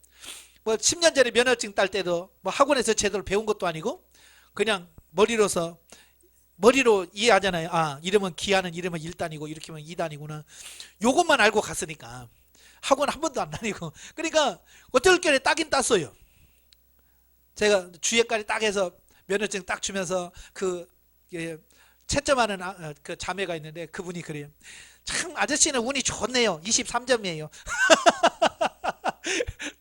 뭐 10년 전에 면허증 딸 때도 뭐 학원에서 제대로 배운 것도 아니고 그냥 머리로 이해하잖아요. 아, 이러면 기아는 이러면 1단이고 이렇게 하면 2단이구나. 요것만 알고 갔으니까 학원 한 번도 안 다니고. 그러니까 어떨결에 따긴 땄어요. 제가 주예까지 딱 해서 면허증 딱 주면서 그 채점하는 그 자매가 있는데 그분이 그래요. 참 아저씨는 운이 좋네요. 23점이에요.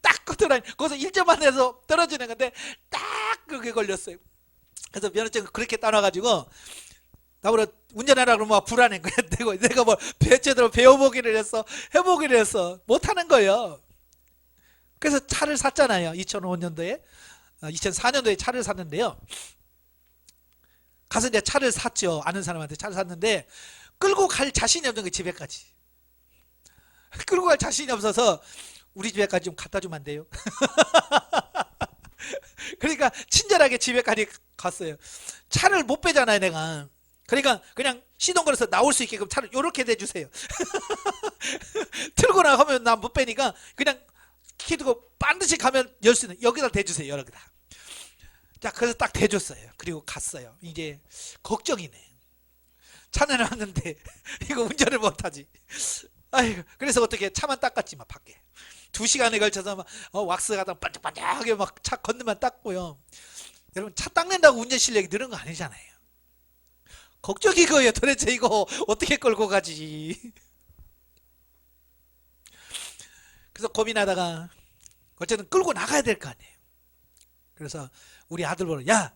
딱 거기서 1점만 해서 떨어지는 건데 딱 그게 걸렸어요. 그래서 면허증 그렇게 따놔가지고 나보고 운전하라 그러면 불안해. 내가 뭐 제대로 배워보기를 했어. 해보기를 했어. 못하는 거예요. 그래서 차를 샀잖아요. 2005년도에 2004년도에 차를 샀는데요. 가서 이제 차를 샀죠. 아는 사람한테 차를 샀는데 끌고 갈 자신이 없는 거 집에까지. 끌고 갈 자신이 없어서 우리 집에까지 좀 갖다 주면 안 돼요? 그러니까 친절하게 집에까지 갔어요. 차를 못 빼잖아요, 내가. 그러니까 그냥 시동 걸어서 나올 수 있게끔 차를 요렇게 대주세요. 틀고 나가면 나 못 빼니까 그냥 키 두고 반드시 가면 열 수 있는 여기다 대주세요, 여기다. 자, 그래서 딱 대줬어요. 그리고 갔어요. 이제 걱정이네. 차는 왔는데 이거 운전을 못하지. 아이고, 그래서 어떻게 차만 닦았지 막 밖에. 2시간에 걸쳐서 막 왁스 가다 반짝반짝하게 막 차 건너만 닦고요. 여러분 차 닦는다고 운전 실력이 늘은 거 아니잖아요. 걱정이 거예요. 도대체 이거 어떻게 끌고 가지. 그래서 고민하다가 어쨌든 끌고 나가야 될 거 아니에요. 그래서 우리 아들 보러 야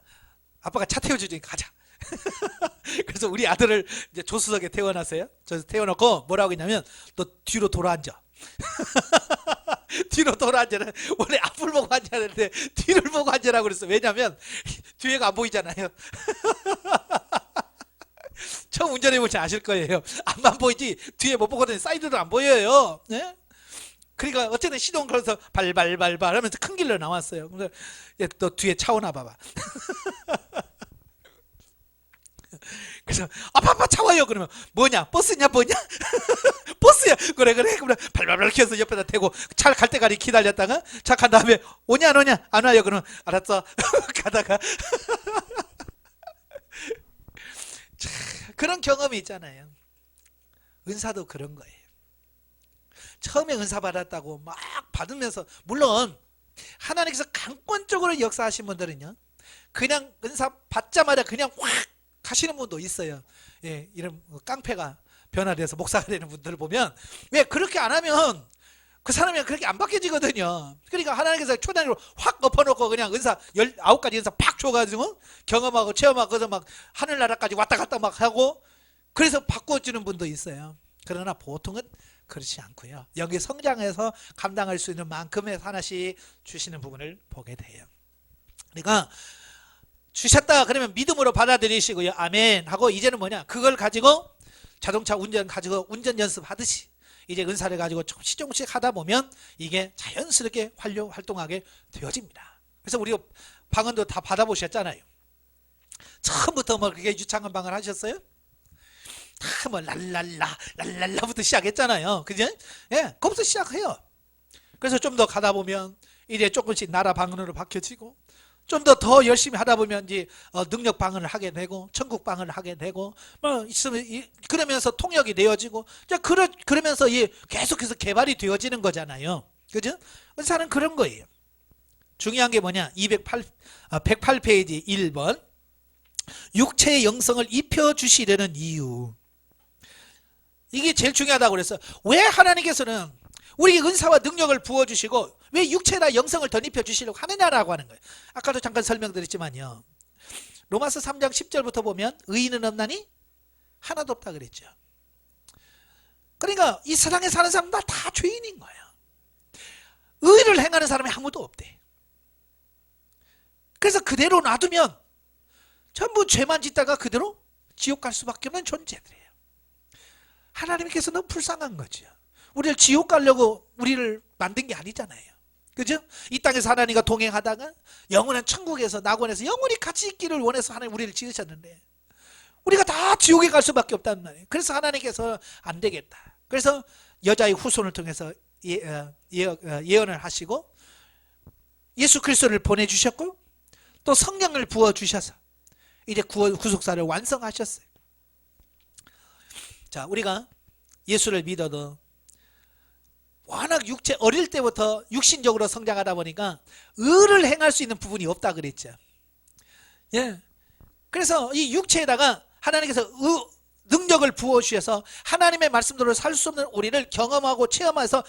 아빠가 차 태워주지 가자. 그래서 우리 아들을 이제 조수석에 태워놨어요. 저 태워놓고 뭐라고 했냐면 너 뒤로 돌아앉아. 뒤로 돌아앉아는 원래 앞을 보고 앉아야 되는데 뒤를 보고 앉으라고 그랬어. 왜냐면 뒤에가 안 보이잖아요. 처음 운전해보지 아실 거예요. 앞만 보이지 뒤에 못 보거든요. 사이드도 안 보여요. 네? 그러니까 어쨌든 시동 걸어서 발발발발 하면서 큰 길로 나왔어요. 그래서 또 뒤에 차 오나 봐봐. 그래서 아빠 차 와요. 그러면 뭐냐 버스냐 뭐냐 버스야. 그래 그러면 발발발 켜서 옆에다 대고 차 갈 때까지 기다렸다가 차 간 다음에 오냐 안 오냐 안 와요. 그러면 알았어. 가다가 그런 경험이 있잖아요. 은사도 그런 거예요. 처음에 은사 받았다고 막 받으면서 물론 하나님께서 강권적으로 역사하신 분들은요 그냥 은사 받자마자 그냥 확 가시는 분도 있어요. 예, 이런 깡패가 변화돼서 목사가 되는 분들을 보면 왜 그렇게 안 하면 그 사람이 그렇게 안 바뀌어지거든요. 그러니까 하나님께서 초단위로 확 엎어놓고 그냥 은사 19가지 은사 팍 줘가지고 경험하고 체험하고 그래서 막 하늘나라까지 왔다 갔다 막 하고 그래서 바꿔주는 분도 있어요. 그러나 보통은 그렇지 않고요. 여기 성장해서 감당할 수 있는 만큼의 하나씩 주시는 부분을 보게 돼요. 그러니까 주셨다 그러면 믿음으로 받아들이시고요. 아멘 하고 이제는 뭐냐 그걸 가지고 자동차 운전 가지고 운전 연습하듯이 이제 은사를 가지고 조금씩 하다 보면 이게 자연스럽게 활동하게 되어집니다. 그래서 우리 방언도 다 받아보셨잖아요. 처음부터 뭐 그게 유창한 방언 하셨어요? 다 뭐 랄랄라부터 시작했잖아요. 그죠? 예, 거기서 시작해요. 그래서 좀 더 가다 보면 이제 조금씩 나라 방언으로 바뀌어지고 좀 더 열심히 하다 보면 이제 능력 방언을 하게 되고 천국 방언을 하게 되고 뭐 있으면 그러면서 통역이 되어지고 그러면서 계속해서 개발이 되어지는 거잖아요. 그죠? 은사는 그런 거예요. 중요한 게 뭐냐? 108페이지 1번 육체의 영성을 입혀 주시려는 이유. 이게 제일 중요하다고 그랬어요. 왜 하나님께서는 우리에게 은사와 능력을 부어주시고 왜 육체나 영성을 덧입혀 주시려고 하느냐라고 하는 거예요. 아까도 잠깐 설명드렸지만요. 로마서 3장 10절부터 보면 의인은 없나니 하나도 없다 그랬죠. 그러니까 이 세상에 사는 사람들 다 죄인인 거예요. 의를 행하는 사람이 아무도 없대. 그래서 그대로 놔두면 전부 죄만 짓다가 그대로 지옥 갈 수밖에 없는 존재들이에요. 하나님께서 너무 불쌍한 거죠. 우리를 지옥 가려고 우리를 만든 게 아니잖아요. 그죠? 이 땅에서 하나님과 동행하다가 영원한 천국에서 낙원에서 영원히 같이 있기를 원해서 하나님 우리를 지으셨는데 우리가 다 지옥에 갈 수밖에 없단 말이에요. 그래서 하나님께서 안 되겠다. 그래서 여자의 후손을 통해서 예언을 하시고 예수 그리스도를 보내주셨고 또 성령을 부어주셔서 이제 구속사를 완성하셨어요. 자, 우리가 예수를 믿어도 워낙 어릴 때부터 육신적으로 성장하다 보니까 의를 행할 수 있는 부분이 없다 그랬죠. 예. 그래서 이 육체에다가 하나님께서 능력을 부어주셔서 하나님의 말씀대로 살 수 없는 우리를 경험하고 체험해서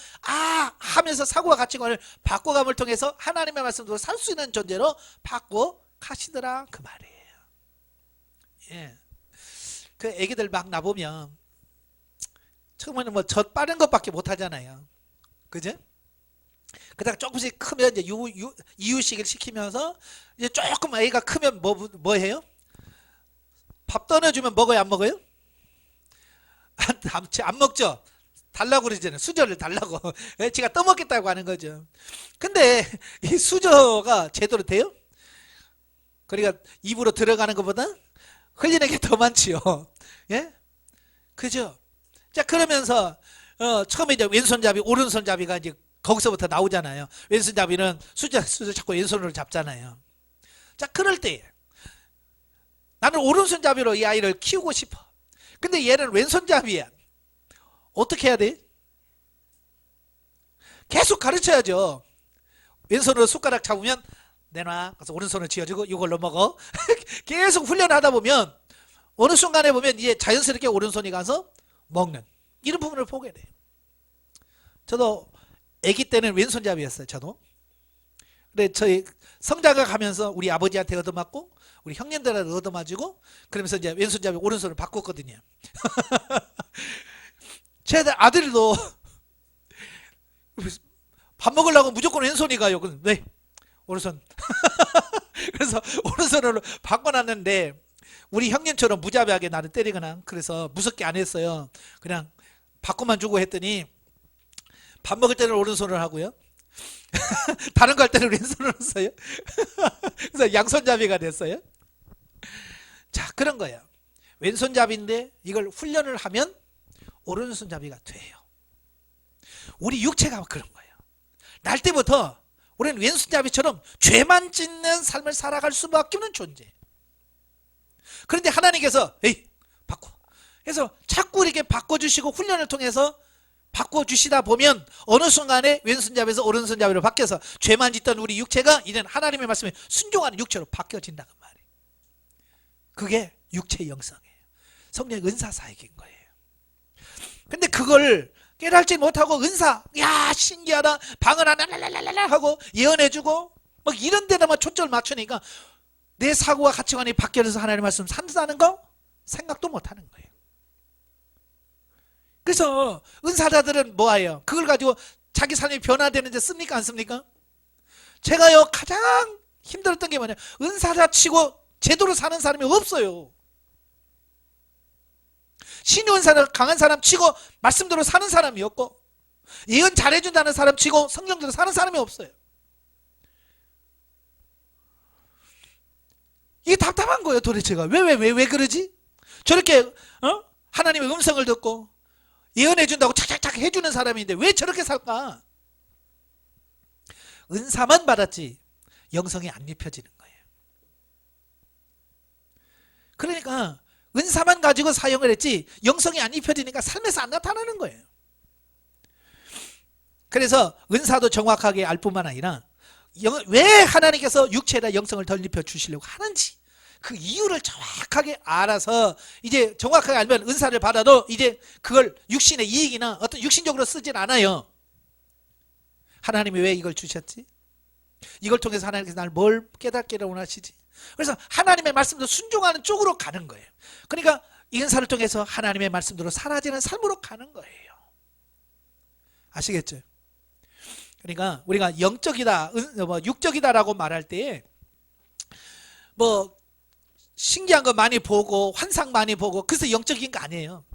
하면서 사고와 가치관을 바꿔감을 통해서 하나님의 말씀대로 살 수 있는 존재로 바꿔 가시더라 그 말이에요. 예. 그 애기들 막 나보면 처음에는 뭐 젖 빠른 것밖에 못 하잖아요. 그죠? 그다가 조금씩 크면 이제 이유식을 시키면서 이제 조금 애가 크면 뭐 해요? 밥 떠내주면 먹어요, 안 먹어요? 안 먹죠? 달라고 그러잖아요. 수저를 달라고. 지가 떠먹겠다고 하는 거죠. 근데 이 수저가 제대로 돼요? 그러니까 입으로 들어가는 것보다 흘리는 게 더 많지요. 예? 그죠? 자, 그러면서 처음에 이제 왼손잡이, 오른손잡이가 이제 거기서부터 나오잖아요. 왼손잡이는 수저 잡고 왼손으로 잡잖아요. 자, 그럴 때 나는 오른손잡이로 이 아이를 키우고 싶어. 근데 얘는 왼손잡이야. 어떻게 해야 돼? 계속 가르쳐야죠. 왼손으로 숟가락 잡으면 내놔. 그래서 오른손을 쥐어주고 이걸로 먹어. 계속 훈련하다 보면 어느 순간에 보면 이제 자연스럽게 오른손이 가서 먹는 이런 부분을 보게 돼요. 저도 아기 때는 왼손잡이였어요. 저도. 근데 저희 성장을 가면서 우리 아버지한테 얻어맞고 우리 형님들한테 얻어맞고 그러면서 이제 왼손잡이 오른손을 바꿨거든요. 제 아들도 밥 먹으려고 무조건 왼손이 가요. 왜? 오른손. 그래서 오른손으로 바꿔놨는데 우리 형님처럼 무자비하게 나를 때리거나 그래서 무섭게 안 했어요. 그냥 바꿔만 주고 했더니 밥 먹을 때는 오른손을 하고요. 다른 거 할 때는 왼손을 써요. 그래서 양손잡이가 됐어요. 자, 그런 거예요. 왼손잡이인데 이걸 훈련을 하면 오른손잡이가 돼요. 우리 육체가 그런 거예요. 날 때부터 우리는 왼손잡이처럼 죄만 짓는 삶을 살아갈 수밖에 없는 존재. 그런데 하나님께서 에이 바꿔. 그래서 자꾸 이렇게 바꿔주시고 훈련을 통해서 바꿔주시다 보면 어느 순간에 왼손잡이에서 오른손잡이로 바뀌어서 죄만 짓던 우리 육체가 이제는 하나님의 말씀에 순종하는 육체로 바뀌어진다는 말이에요. 그게 육체의 영성이에요. 성령의 은사사역인 거예요. 근데 그걸 깨달지 못하고 은사, 야 신기하다, 방언 하나 랄랄랄랄 하고 예언해주고 막 이런 데다만 초점을 맞추니까 내 사고와 가치관이 바뀌어서 하나님의 말씀 산다는 거 생각도 못하는 거예요. 그래서 은사자들은 뭐예요? 그걸 가지고 자기 삶이 변화되는데 씁니까 안 씁니까? 제가요 가장 힘들었던 게 뭐냐, 은사자 치고 제대로 사는 사람이 없어요. 신의 은사를 강한 사람 치고 말씀대로 사는 사람이 없고 예언 잘해준다는 사람 치고 성령대로 사는 사람이 없어요. 이게 답답한 거예요. 도대체가 왜 그러지? 저렇게 하나님의 음성을 듣고 예언해준다고 착착착 해주는 사람인데 왜 저렇게 살까? 은사만 받았지 영성이 안 입혀지는 거예요. 그러니까 은사만 가지고 사용을 했지 영성이 안 입혀지니까 삶에서 안 나타나는 거예요. 그래서 은사도 정확하게 알 뿐만 아니라 왜 하나님께서 육체에다 영성을 덜 입혀 주시려고 하는지 그 이유를 정확하게 알아서 이제 정확하게 알면 은사를 받아도 이제 그걸 육신의 이익이나 어떤 육신적으로 쓰진 않아요. 하나님이 왜 이걸 주셨지? 이걸 통해서 하나님께서 나를 뭘 깨닫기를 원하시지? 그래서 하나님의 말씀도 순종하는 쪽으로 가는 거예요. 그러니까 이 은사를 통해서 하나님의 말씀대로 사라지는 삶으로 가는 거예요. 아시겠죠? 그러니까 우리가 영적이다, 육적이다라고 말할 때 뭐 신기한 거 많이 보고 환상 많이 보고 그래서 영적인 거 아니에요.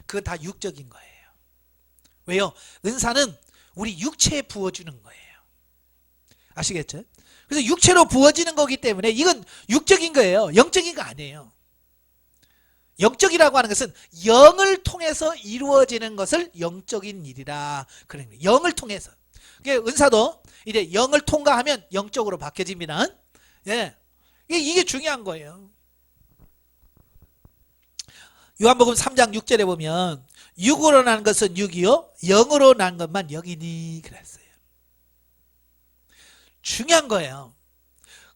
그건 다 육적인 거예요. 왜요? 은사는 우리 육체에 부어주는 거예요. 아시겠죠? 그래서 육체로 부어지는 거기 때문에 이건 육적인 거예요. 영적인 거 아니에요. 영적이라고 하는 것은 영을 통해서 이루어지는 것을 영적인 일이라 그런 거예요. 영을 통해서. 은사도 이제 영을 통과하면 영적으로 바뀌어집니다. 예. 이게 중요한 거예요. 요한복음 3장 6절에 보면 육으로 난 것은 육이요 영으로 난 것만 영이니 그랬어요. 중요한 거예요.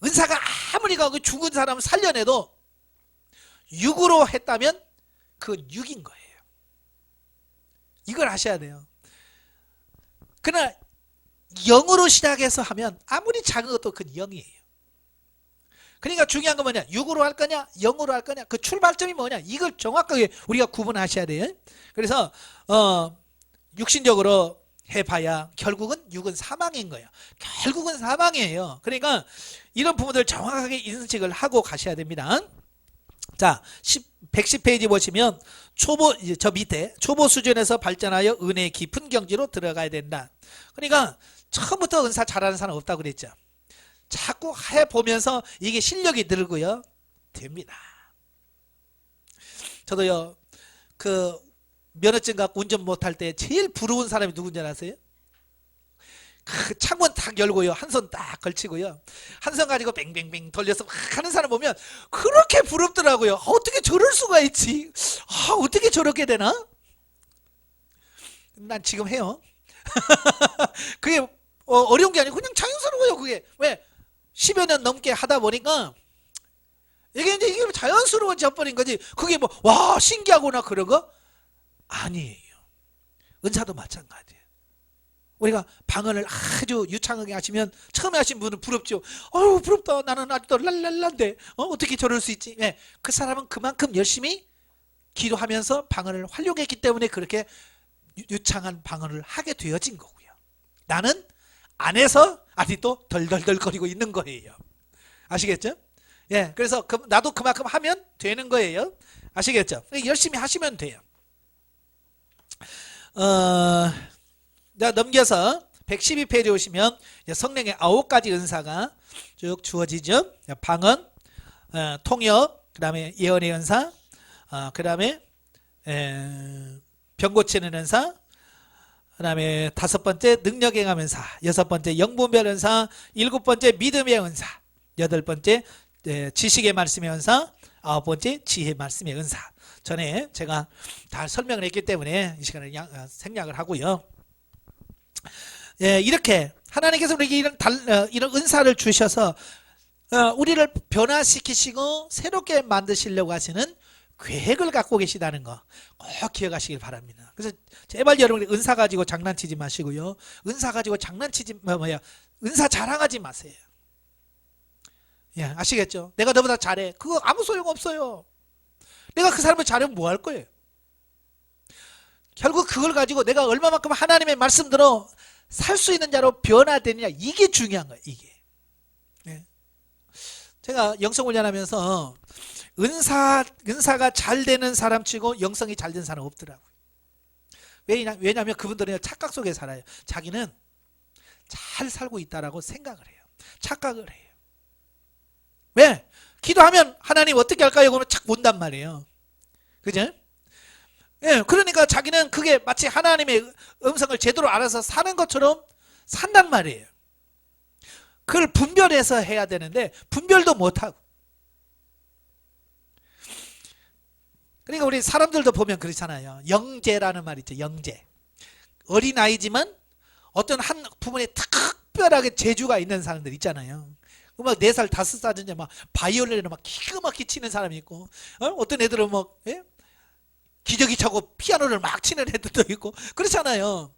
은사가 아무리 가고 죽은 사람을 살려내도 육으로 했다면 그건 육인 거예요. 이걸 아셔야 돼요. 그러나 영으로 시작해서 하면 아무리 작은 것도 그건 영이에요. 그러니까 중요한 건 뭐냐? 육으로 할 거냐? 영으로 할 거냐? 그 출발점이 뭐냐? 이걸 정확하게 우리가 구분하셔야 돼요. 그래서 육신적으로 해봐야 결국은 육은 사망인 거예요. 결국은 사망이에요. 그러니까 이런 부분들 정확하게 인식을 하고 가셔야 됩니다. 자, 110페이지 보시면 저 밑에 초보 수준에서 발전하여 은혜의 깊은 경지로 들어가야 된다. 그러니까 처음부터 은사 잘하는 사람 없다고 그랬죠. 자꾸 해보면서 이게 실력이 늘고요. 됩니다. 저도요, 그 면허증 갖고 운전 못할 때 제일 부러운 사람이 누군지 아세요? 그 창문 딱 열고요. 한 손 딱 걸치고요. 한 손 가지고 뱅뱅뱅 돌려서 막 하는 사람 보면 그렇게 부럽더라고요. 어떻게 저럴 수가 있지? 어떻게 저렇게 되나? 난 지금 해요. 그게 어려운 게 아니고 그냥 자연스러워요. 그게 왜 10여 년 넘게 하다 보니까 이게 자연스러워져 버린 거지. 그게 뭐 와 신기하구나 그런 거 아니에요. 은사도 마찬가지예요. 우리가 방언을 아주 유창하게 하시면 처음에 하신 분은 부럽죠. 어우 부럽다. 나는 아직도 랄랄란데 어떻게 저럴 수 있지? 네, 그 사람은 그만큼 열심히 기도하면서 방언을 활용했기 때문에 그렇게 유창한 방언을 하게 되어진 거고요. 나는 안에서 아직도 덜덜덜거리고 있는 거예요. 아시겠죠? 예, 그래서 나도 그만큼 하면 되는 거예요. 아시겠죠? 열심히 하시면 돼요. 자, 넘겨서 112페이지 오시면 성령의 9가지 은사가 쭉 주어지죠. 방언, 통역, 그 다음에 예언의 은사, 그 다음에 병 고치는 은사, 그 다음에 5번째 능력 행함 은사, 6번째 영분별 은사, 7번째 믿음의 은사, 8번째 지식의 말씀의 은사, 9번째 지혜의 말씀의 은사. 전에 제가 다 설명을 했기 때문에 이 시간에 생략을 하고요. 예, 이렇게 하나님께서 우리에게 이런 은사를 주셔서 우리를 변화시키시고 새롭게 만드시려고 하시는 계획을 갖고 계시다는 거 꼭 기억하시길 바랍니다. 그래서 제발 여러분이 은사 가지고 장난치지 마시고요. 은사 가지고 은사 자랑하지 마세요. 예, 아시겠죠? 내가 너보다 잘해. 그거 아무 소용 없어요. 내가 그 사람을 잘하면 뭐 할 거예요? 결국 그걸 가지고 내가 얼마만큼 하나님의 말씀대로 살 수 있는 자로 변화되느냐, 이게 중요한 거예요. 이게. 예. 제가 영성훈련하면서 은사가 잘 되는 사람 치고 영성이 잘 된 사람 없더라고요. 왜냐하면 그분들은 착각 속에 살아요. 자기는 잘 살고 있다라고 생각을 해요. 착각을 해요. 왜? 기도하면 하나님 어떻게 할까요? 그러면 착 본단 말이에요. 그죠? 예, 그러니까 자기는 그게 마치 하나님의 음성을 제대로 알아서 사는 것처럼 산단 말이에요. 그걸 분별해서 해야 되는데 분별도 못하고. 그러니까 우리 사람들도 보면 그렇잖아요. 영재라는 말 있죠. 영재. 어린아이지만 어떤 한 부분에 특별하게 재주가 있는 사람들 있잖아요. 막 4살, 5살 이제 막 바이올린을 막 기가 막히게 치는 사람이 있고, 어떤 애들은 뭐, 예? 기저귀 차고 피아노를 막 치는 애들도 있고, 그렇잖아요.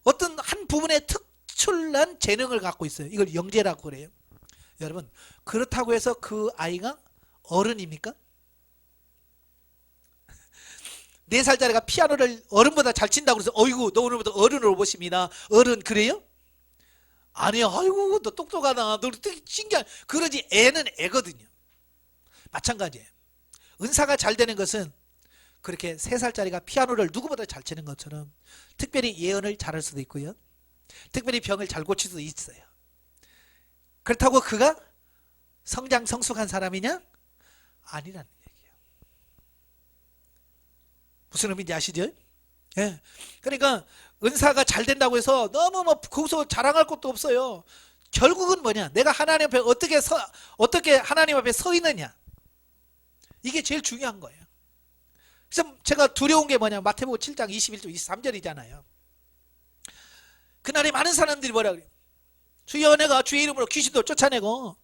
어떤 한 부분에 특출난 재능을 갖고 있어요. 이걸 영재라고 그래요. 여러분, 그렇다고 해서 그 아이가 어른입니까? 4살짜리가 피아노를 어른보다 잘 친다고 그래서 어이구 너 오늘부터 어른으로 보십니다. 어른 그래요? 아니요. 아이고 너 똑똑하다. 너 되게 신기한. 그러지 애는 애거든요. 마찬가지예요. 은사가 잘 되는 것은 그렇게 3살짜리가 피아노를 누구보다 잘 치는 것처럼 특별히 예언을 잘할 수도 있고요. 특별히 병을 잘 고칠 수도 있어요. 그렇다고 그가 성장 성숙한 사람이냐? 아니라는 얘기예요. 무슨 의미인지 아시죠? 예. 그러니까 은사가 잘 된다고 해서 너무 뭐 거기서 자랑할 것도 없어요. 결국은 뭐냐? 내가 하나님 앞에 어떻게 하나님 앞에 서 있느냐? 이게 제일 중요한 거예요. 그래서 제가 두려운 게 뭐냐? 마태복음 7장 21절 23절이잖아요. 그날에 많은 사람들이 뭐라 그래요? 주여 내가 주의 이름으로 귀신도 쫓아내고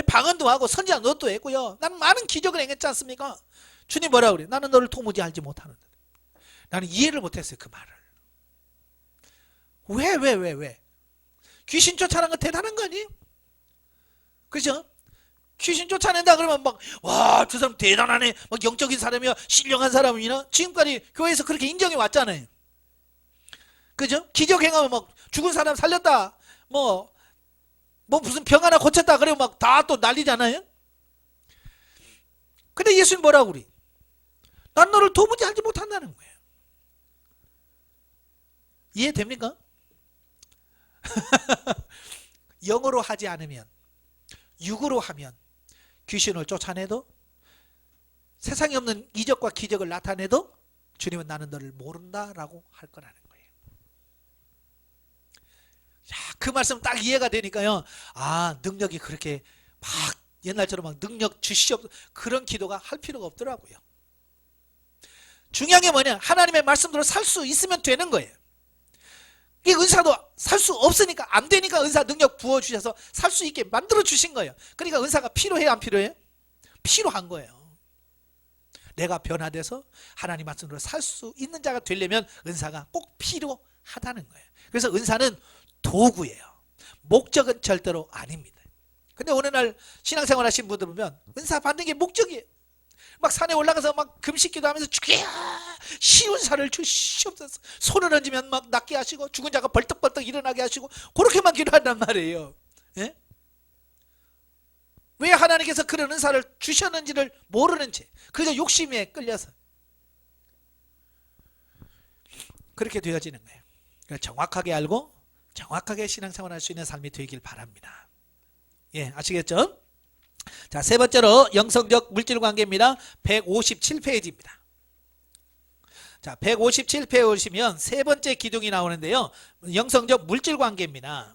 방언도 하고 선지자 노릇도 했고요. 나는 많은 기적을 행했지 않습니까? 주님 뭐라 그래요? 나는 너를 도무지 알지 못하는데. 나는 이해를 못했어요. 그 말을. 왜? 귀신 쫓아내는 건 대단한 거 아니에요? 그죠? 귀신 쫓아낸다 그러면 막 와 저 사람 대단하네. 막 영적인 사람이야. 신령한 사람이나 지금까지 교회에서 그렇게 인정해 왔잖아요. 그죠? 기적 행하면 막 죽은 사람 살렸다. 뭐 무슨 병 하나 고쳤다 그러면 막 다 또 난리잖아요. 근데 예수님 뭐라고 그래? 난 너를 도무지 알지 못한다는 거예요. 이해됩니까? 영어로 하지 않으면, 육으로 하면 귀신을 쫓아내도 세상에 없는 이적과 기적을 나타내도 주님은 나는 너를 모른다라고 할 거라는 거예요. 야, 그 말씀 딱 이해가 되니까요. 아, 능력이 그렇게 막 옛날처럼 막 능력 주시옵소서 그런 기도가 할 필요가 없더라고요. 중요한 게 뭐냐? 하나님의 말씀대로 살 수 있으면 되는 거예요. 이 은사도 살 수 없으니까 안 되니까 은사 능력 부어주셔서 살 수 있게 만들어 주신 거예요. 그러니까 은사가 필요해요, 안 필요해요? 필요한 거예요. 내가 변화돼서 하나님 말씀으로 살 수 있는 자가 되려면 은사가 꼭 필요하다는 거예요. 그래서 은사는 도구예요. 목적은 절대로 아닙니다. 근데 어느 날 신앙생활 하신 분들 보면 은사 받는 게 목적이에요. 막 산에 올라가서 막 금식기도 하면서 주야 쉬운 살을 주시옵소서. 손을 얹으면 막 낫게 하시고 죽은 자가 벌떡벌떡 일어나게 하시고 그렇게만 기도한단 말이에요. 예? 왜 하나님께서 그런 은사를 주셨는지를 모르는 채 그저 욕심에 끌려서 그렇게 되어지는 거예요. 그러니까 정확하게 알고 정확하게 신앙생활 할 수 있는 삶이 되길 바랍니다. 예, 아시겠죠? 자, 세 번째로 영성적 물질 관계입니다. 157페이지입니다. 자, 157페이지에 오시면 세 번째 기둥이 나오는데요. 영성적 물질 관계입니다.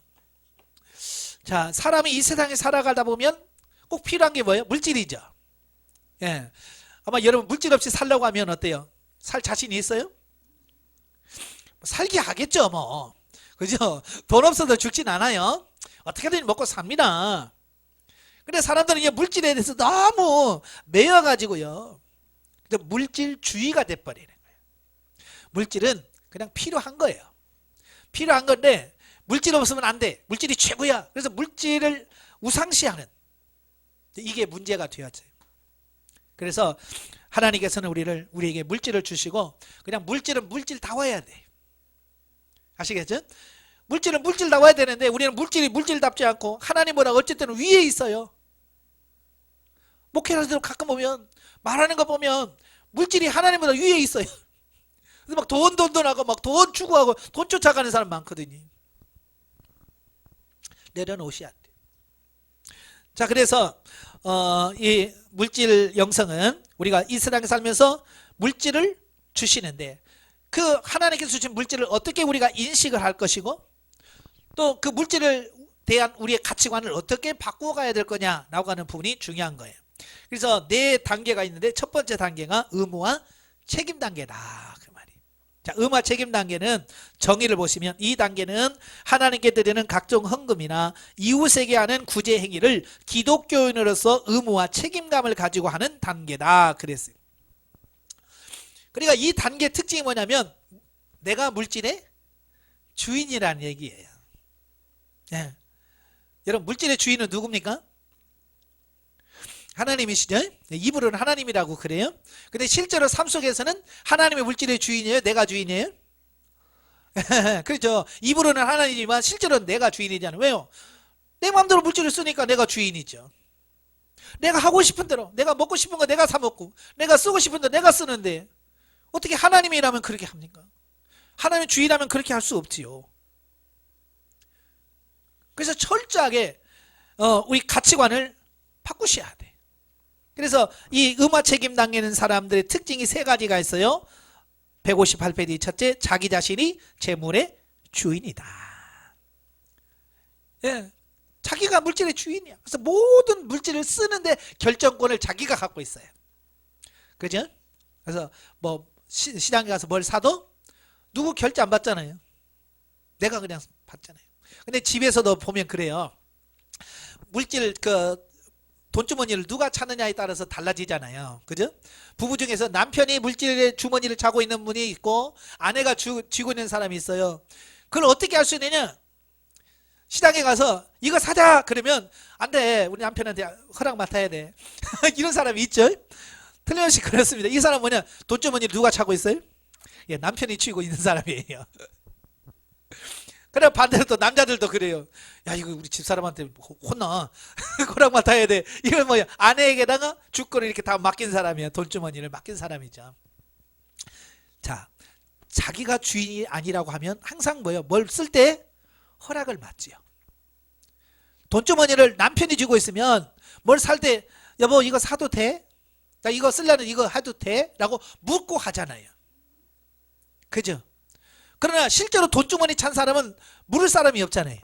자, 사람이 이 세상에 살아가다 보면 꼭 필요한 게 뭐예요? 물질이죠. 예. 아마 여러분 물질 없이 살려고 하면 어때요? 살 자신이 있어요? 살기 하겠죠, 뭐. 그죠? 돈 없어도 죽진 않아요. 어떻게든 먹고 삽니다. 근데 사람들은 이게 물질에 대해서 너무 매여가지고요. 물질주의가 돼버리는 거예요. 물질은 그냥 필요한 거예요. 필요한 건데 물질 없으면 안 돼. 물질이 최고야. 그래서 물질을 우상시하는 이게 문제가 되었어요. 그래서 하나님께서는 우리에게 물질을 주시고 그냥 물질은 물질다워야 돼. 아시겠죠? 물질은 물질다워야 되는데 우리는 물질이 물질답지 않고 하나님보다 어쨌든 위에 있어요. 목회자들 가끔 보면 말하는 거 보면 물질이 하나님보다 위에 있어요. 그래서 막 돈 하고 막 돈 추구하고 돈 쫓아가는 사람 많거든요. 내려놓으셔야 돼. 자, 그래서 이 물질 영성은 우리가 이 세상에 살면서 물질을 주시는데 그 하나님께서 주신 물질을 어떻게 우리가 인식을 할 것이고 또 그 물질을 대한 우리의 가치관을 어떻게 바꿔가야 될 거냐라고 하는 부분이 중요한 거예요. 그래서 네 단계가 있는데 첫 번째 단계가 의무와 책임 단계다 그 말이에요. 자, 의무화 책임 단계는 정의를 보시면 이 단계는 하나님께 드리는 각종 헌금이나 이웃에게 하는 구제 행위를 기독교인으로서 의무와 책임감을 가지고 하는 단계다 그랬어요. 그러니까 이 단계 특징이 뭐냐면 내가 물질의 주인이라는 얘기예요. 예. 여러분 물질의 주인은 누굽니까? 하나님이시죠? 입으로는 하나님이라고 그래요. 근데 실제로 삶 속에서는 하나님의 물질의 주인이에요? 내가 주인이에요? 그렇죠. 입으로는 하나님이지만 실제로는 내가 주인이잖아요. 왜요? 내 마음대로 물질을 쓰니까 내가 주인이죠. 내가 하고 싶은 대로, 내가 먹고 싶은 거 내가 사 먹고, 내가 쓰고 싶은 거 내가 쓰는데 어떻게 하나님이라면 그렇게 합니까? 하나님 주인이라면 그렇게 할 수 없지요. 그래서 철저하게 우리 가치관을 바꾸셔야 돼. 그래서 이 의무화 책임 단계는 사람들의 특징이 세 가지가 있어요. 158페이지 첫째, 자기 자신이 재물의 주인이다. 예, 자기가 물질의 주인이야. 그래서 모든 물질을 쓰는데 결정권을 자기가 갖고 있어요. 그죠? 그래서 뭐 시장에 가서 뭘 사도 누구 결제 안 받잖아요. 내가 그냥 받잖아요. 근데 집에서도 보면 그래요. 물질 돈주머니를 누가 찾느냐에 따라서 달라지잖아요. 그죠? 부부 중에서 남편이 물질의 주머니를 차고 있는 분이 있고 아내가 쥐고 있는 사람이 있어요. 그걸 어떻게 할 수 있느냐? 시장에 가서 이거 사자 그러면 안 돼. 우리 남편한테 허락 맡아야 돼. 이런 사람이 있죠? 틀림없이 그렇습니다. 이 사람 뭐냐? 돈주머니를 누가 차고 있어요? 예, 남편이 쥐고 있는 사람이에요. 그래 반대로 또 남자들도 그래요. 야 이거 우리 집사람한테 혼나. 허락 맡아야 돼. 이건 뭐야? 아내에게다가 주권을 이렇게 다 맡긴 사람이야. 돈주머니를 맡긴 사람이죠. 자, 자기가 주인이 아니라고 하면 항상 뭐예요? 뭘 쓸 때 허락을 받지요. 돈주머니를 남편이 쥐고 있으면 뭘 살 때 여보 이거 사도 돼? 나 이거 쓰려는 이거 해도 돼? 라고 묻고 하잖아요. 그죠? 그러나 실제로 돈주머니 찬 사람은 물을 사람이 없잖아요.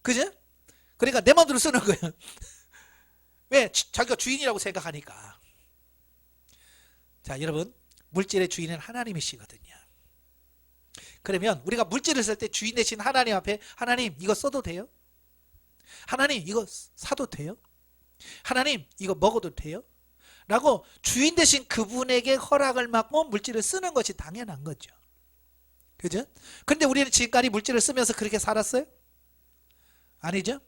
그죠? 그러니까 내 마음대로 쓰는 거예요. 왜? 자기가 주인이라고 생각하니까. 자, 여러분 물질의 주인은 하나님이시거든요. 그러면 우리가 물질을 쓸 때 주인 대신 하나님 앞에 하나님 이거 써도 돼요? 하나님 이거 사도 돼요? 하나님 이거 먹어도 돼요? 라고 주인 대신 그분에게 허락을 받고 물질을 쓰는 것이 당연한 거죠. 그죠? 근데 우리는 지금까지 물질을 쓰면서 그렇게 살았어요? 아니죠?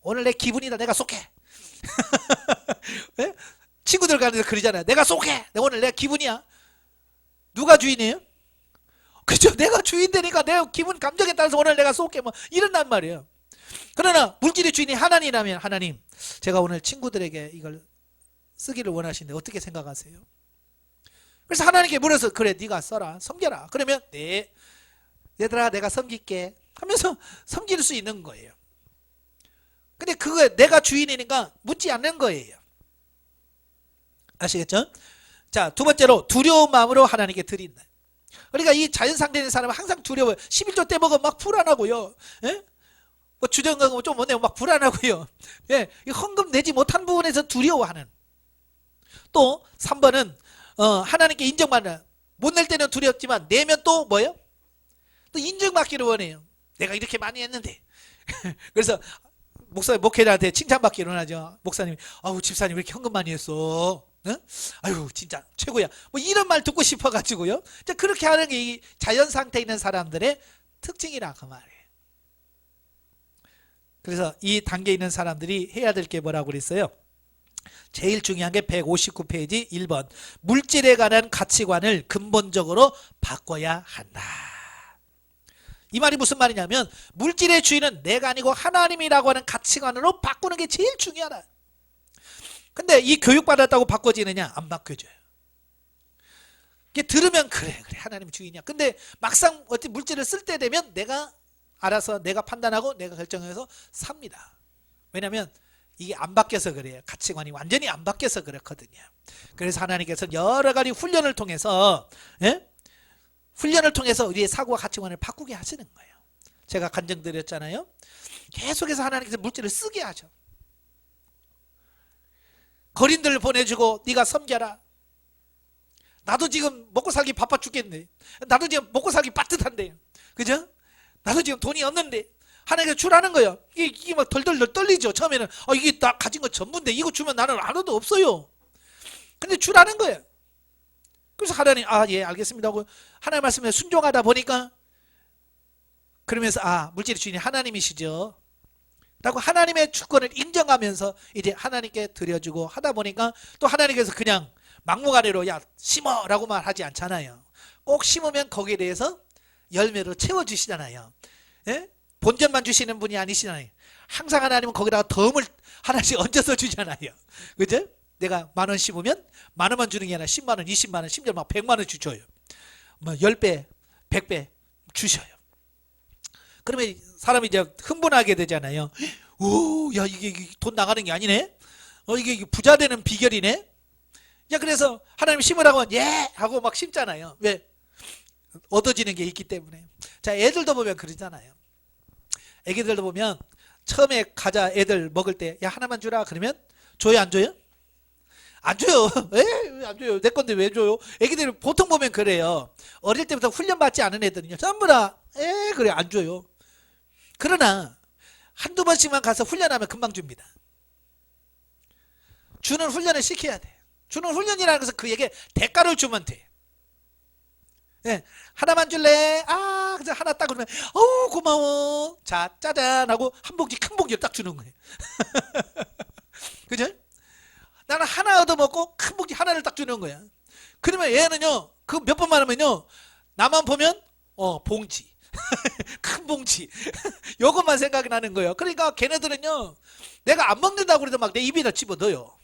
오늘 내 기분이다. 내가 쏠게. 네? 친구들 가는데 그러잖아요. 내가 쏠게. 오늘 내 기분이야. 누가 주인이에요? 그죠? 내가 주인 되니까 내 기분 감정에 따라서 오늘 내가 쏠게. 뭐 이런단 말이에요. 그러나 물질의 주인이 하나님이라면 하나님 제가 오늘 친구들에게 이걸 쓰기를 원하시는데 어떻게 생각하세요? 그래서 하나님께 물어서 그래 네가 써라 섬겨라 그러면 네 얘들아 내가 섬길게 하면서 섬길 수 있는 거예요. 근데 그거 내가 주인이니까 묻지 않는 거예요. 아시겠죠? 자, 두 번째로 두려운 마음으로 하나님께 드린다. 그러니까 이 자연상태인 사람은 항상 두려워요. 11조 때 먹으면 막 불안하고요. 예? 뭐 주정금 좀 못 내고 막 불안하고요. 예? 헌금 내지 못한 부분에서 두려워하는. 또 3번은 하나님께 인정받는. 못 낼 때는 두렵지만 내면 또 뭐예요? 또 인정받기를 원해요. 내가 이렇게 많이 했는데. 그래서 목회자한테 칭찬받기를 원하죠. 목사님이 아우 집사님 왜 이렇게 헌금 많이 했어? 응? 아유 진짜 최고야. 뭐 이런 말 듣고 싶어가지고요. 그렇게 하는 게 이 자연 상태에 있는 사람들의 특징이라 그 말이에요. 그래서 이 단계에 있는 사람들이 해야 될 게 뭐라고 그랬어요? 제일 중요한 게 159페이지 1번 물질에 관한 가치관을 근본적으로 바꿔야 한다. 이 말이 무슨 말이냐면 물질의 주인은 내가 아니고 하나님이라고 하는 가치관으로 바꾸는 게 제일 중요하다. 근데 이 교육받았다고 바꿔지느냐? 안 바뀌어져요. 이게 들으면 그래 하나님 주인이야. 근데 막상 어찌 물질을 쓸 때 되면 내가 알아서 내가 판단하고 내가 결정해서 삽니다. 왜냐하면 이게 안 바뀌어서 그래요. 가치관이 완전히 안 바뀌어서 그렇거든요. 그래서 하나님께서 여러 가지 훈련을 통해서 훈련을 통해서 우리의 사고와 가치관을 바꾸게 하시는 거예요. 제가 간증드렸잖아요. 계속해서 하나님께서 물질을 쓰게 하죠. 거린들 보내주고 네가 섬겨라. 나도 지금 먹고 살기 바빠 죽겠네. 나도 지금 먹고 살기 빠듯한데. 그죠? 나도 지금 돈이 없는데. 하나님께서 주라는 거예요. 이게 막 덜덜덜 떨리죠. 처음에는 이게 나 가진 거 전부인데 이거 주면 나는 아무도 없어요. 근데 주라는 거예요. 그래서 하나님 예 알겠습니다 하고 하나님 말씀에 순종하다 보니까 그러면서 물질의 주인이 하나님이시죠 라고 하나님의 주권을 인정하면서 이제 하나님께 드려주고 하다 보니까 또 하나님께서 그냥 막무가내로 야 심어 라고만 하지 않잖아요. 꼭 심으면 거기에 대해서 열매로 채워주시잖아요. 예? 본전만 주시는 분이 아니시잖아요. 항상 하나님은 거기다가 덤을 하나씩 얹어서 주잖아요. 그죠? 내가 10,000원 심으면 10,000원만 주는 게 아니라 10만원, 20만원, 심지어 막 100만원 주셔요. 뭐 10배, 100배 주셔요. 그러면 사람이 이제 흥분하게 되잖아요. 오, 야, 이게 돈 나가는 게 아니네? 이게 부자 되는 비결이네? 야, 그래서 하나님 심으라고 하면, 예! 하고 막 심잖아요. 왜? 얻어지는 게 있기 때문에. 자, 애들도 보면 그러잖아요. 애기들도 보면, 처음에 과자 애들 먹을 때, 야, 하나만 주라. 그러면, 줘요, 안 줘요? 안 줘요. 왜 안 줘요? 내 건데 왜 줘요? 애기들 보통 보면 그래요. 어릴 때부터 훈련받지 않은 애들은요. 전부 다, 그래, 안 줘요. 그러나, 한두 번씩만 가서 훈련하면 금방 줍니다. 주는 훈련을 시켜야 돼. 주는 훈련이라는 것은 그에게 대가를 주면 돼. 예, 하나만 줄래? 그래서 하나 딱 그러면, 고마워. 자, 짜잔 하고 한 봉지, 큰 봉지를 딱 주는 거예요. 그죠? 나는 하나 얻어먹고 큰 봉지 하나를 딱 주는 거야. 그러면 얘는요, 그 몇 번만 하면요, 나만 보면, 봉지. 큰 봉지. 요것만 생각이 나는 거예요. 그러니까 걔네들은요, 내가 안 먹는다고 그래도 막 내 입에다 집어 넣어요.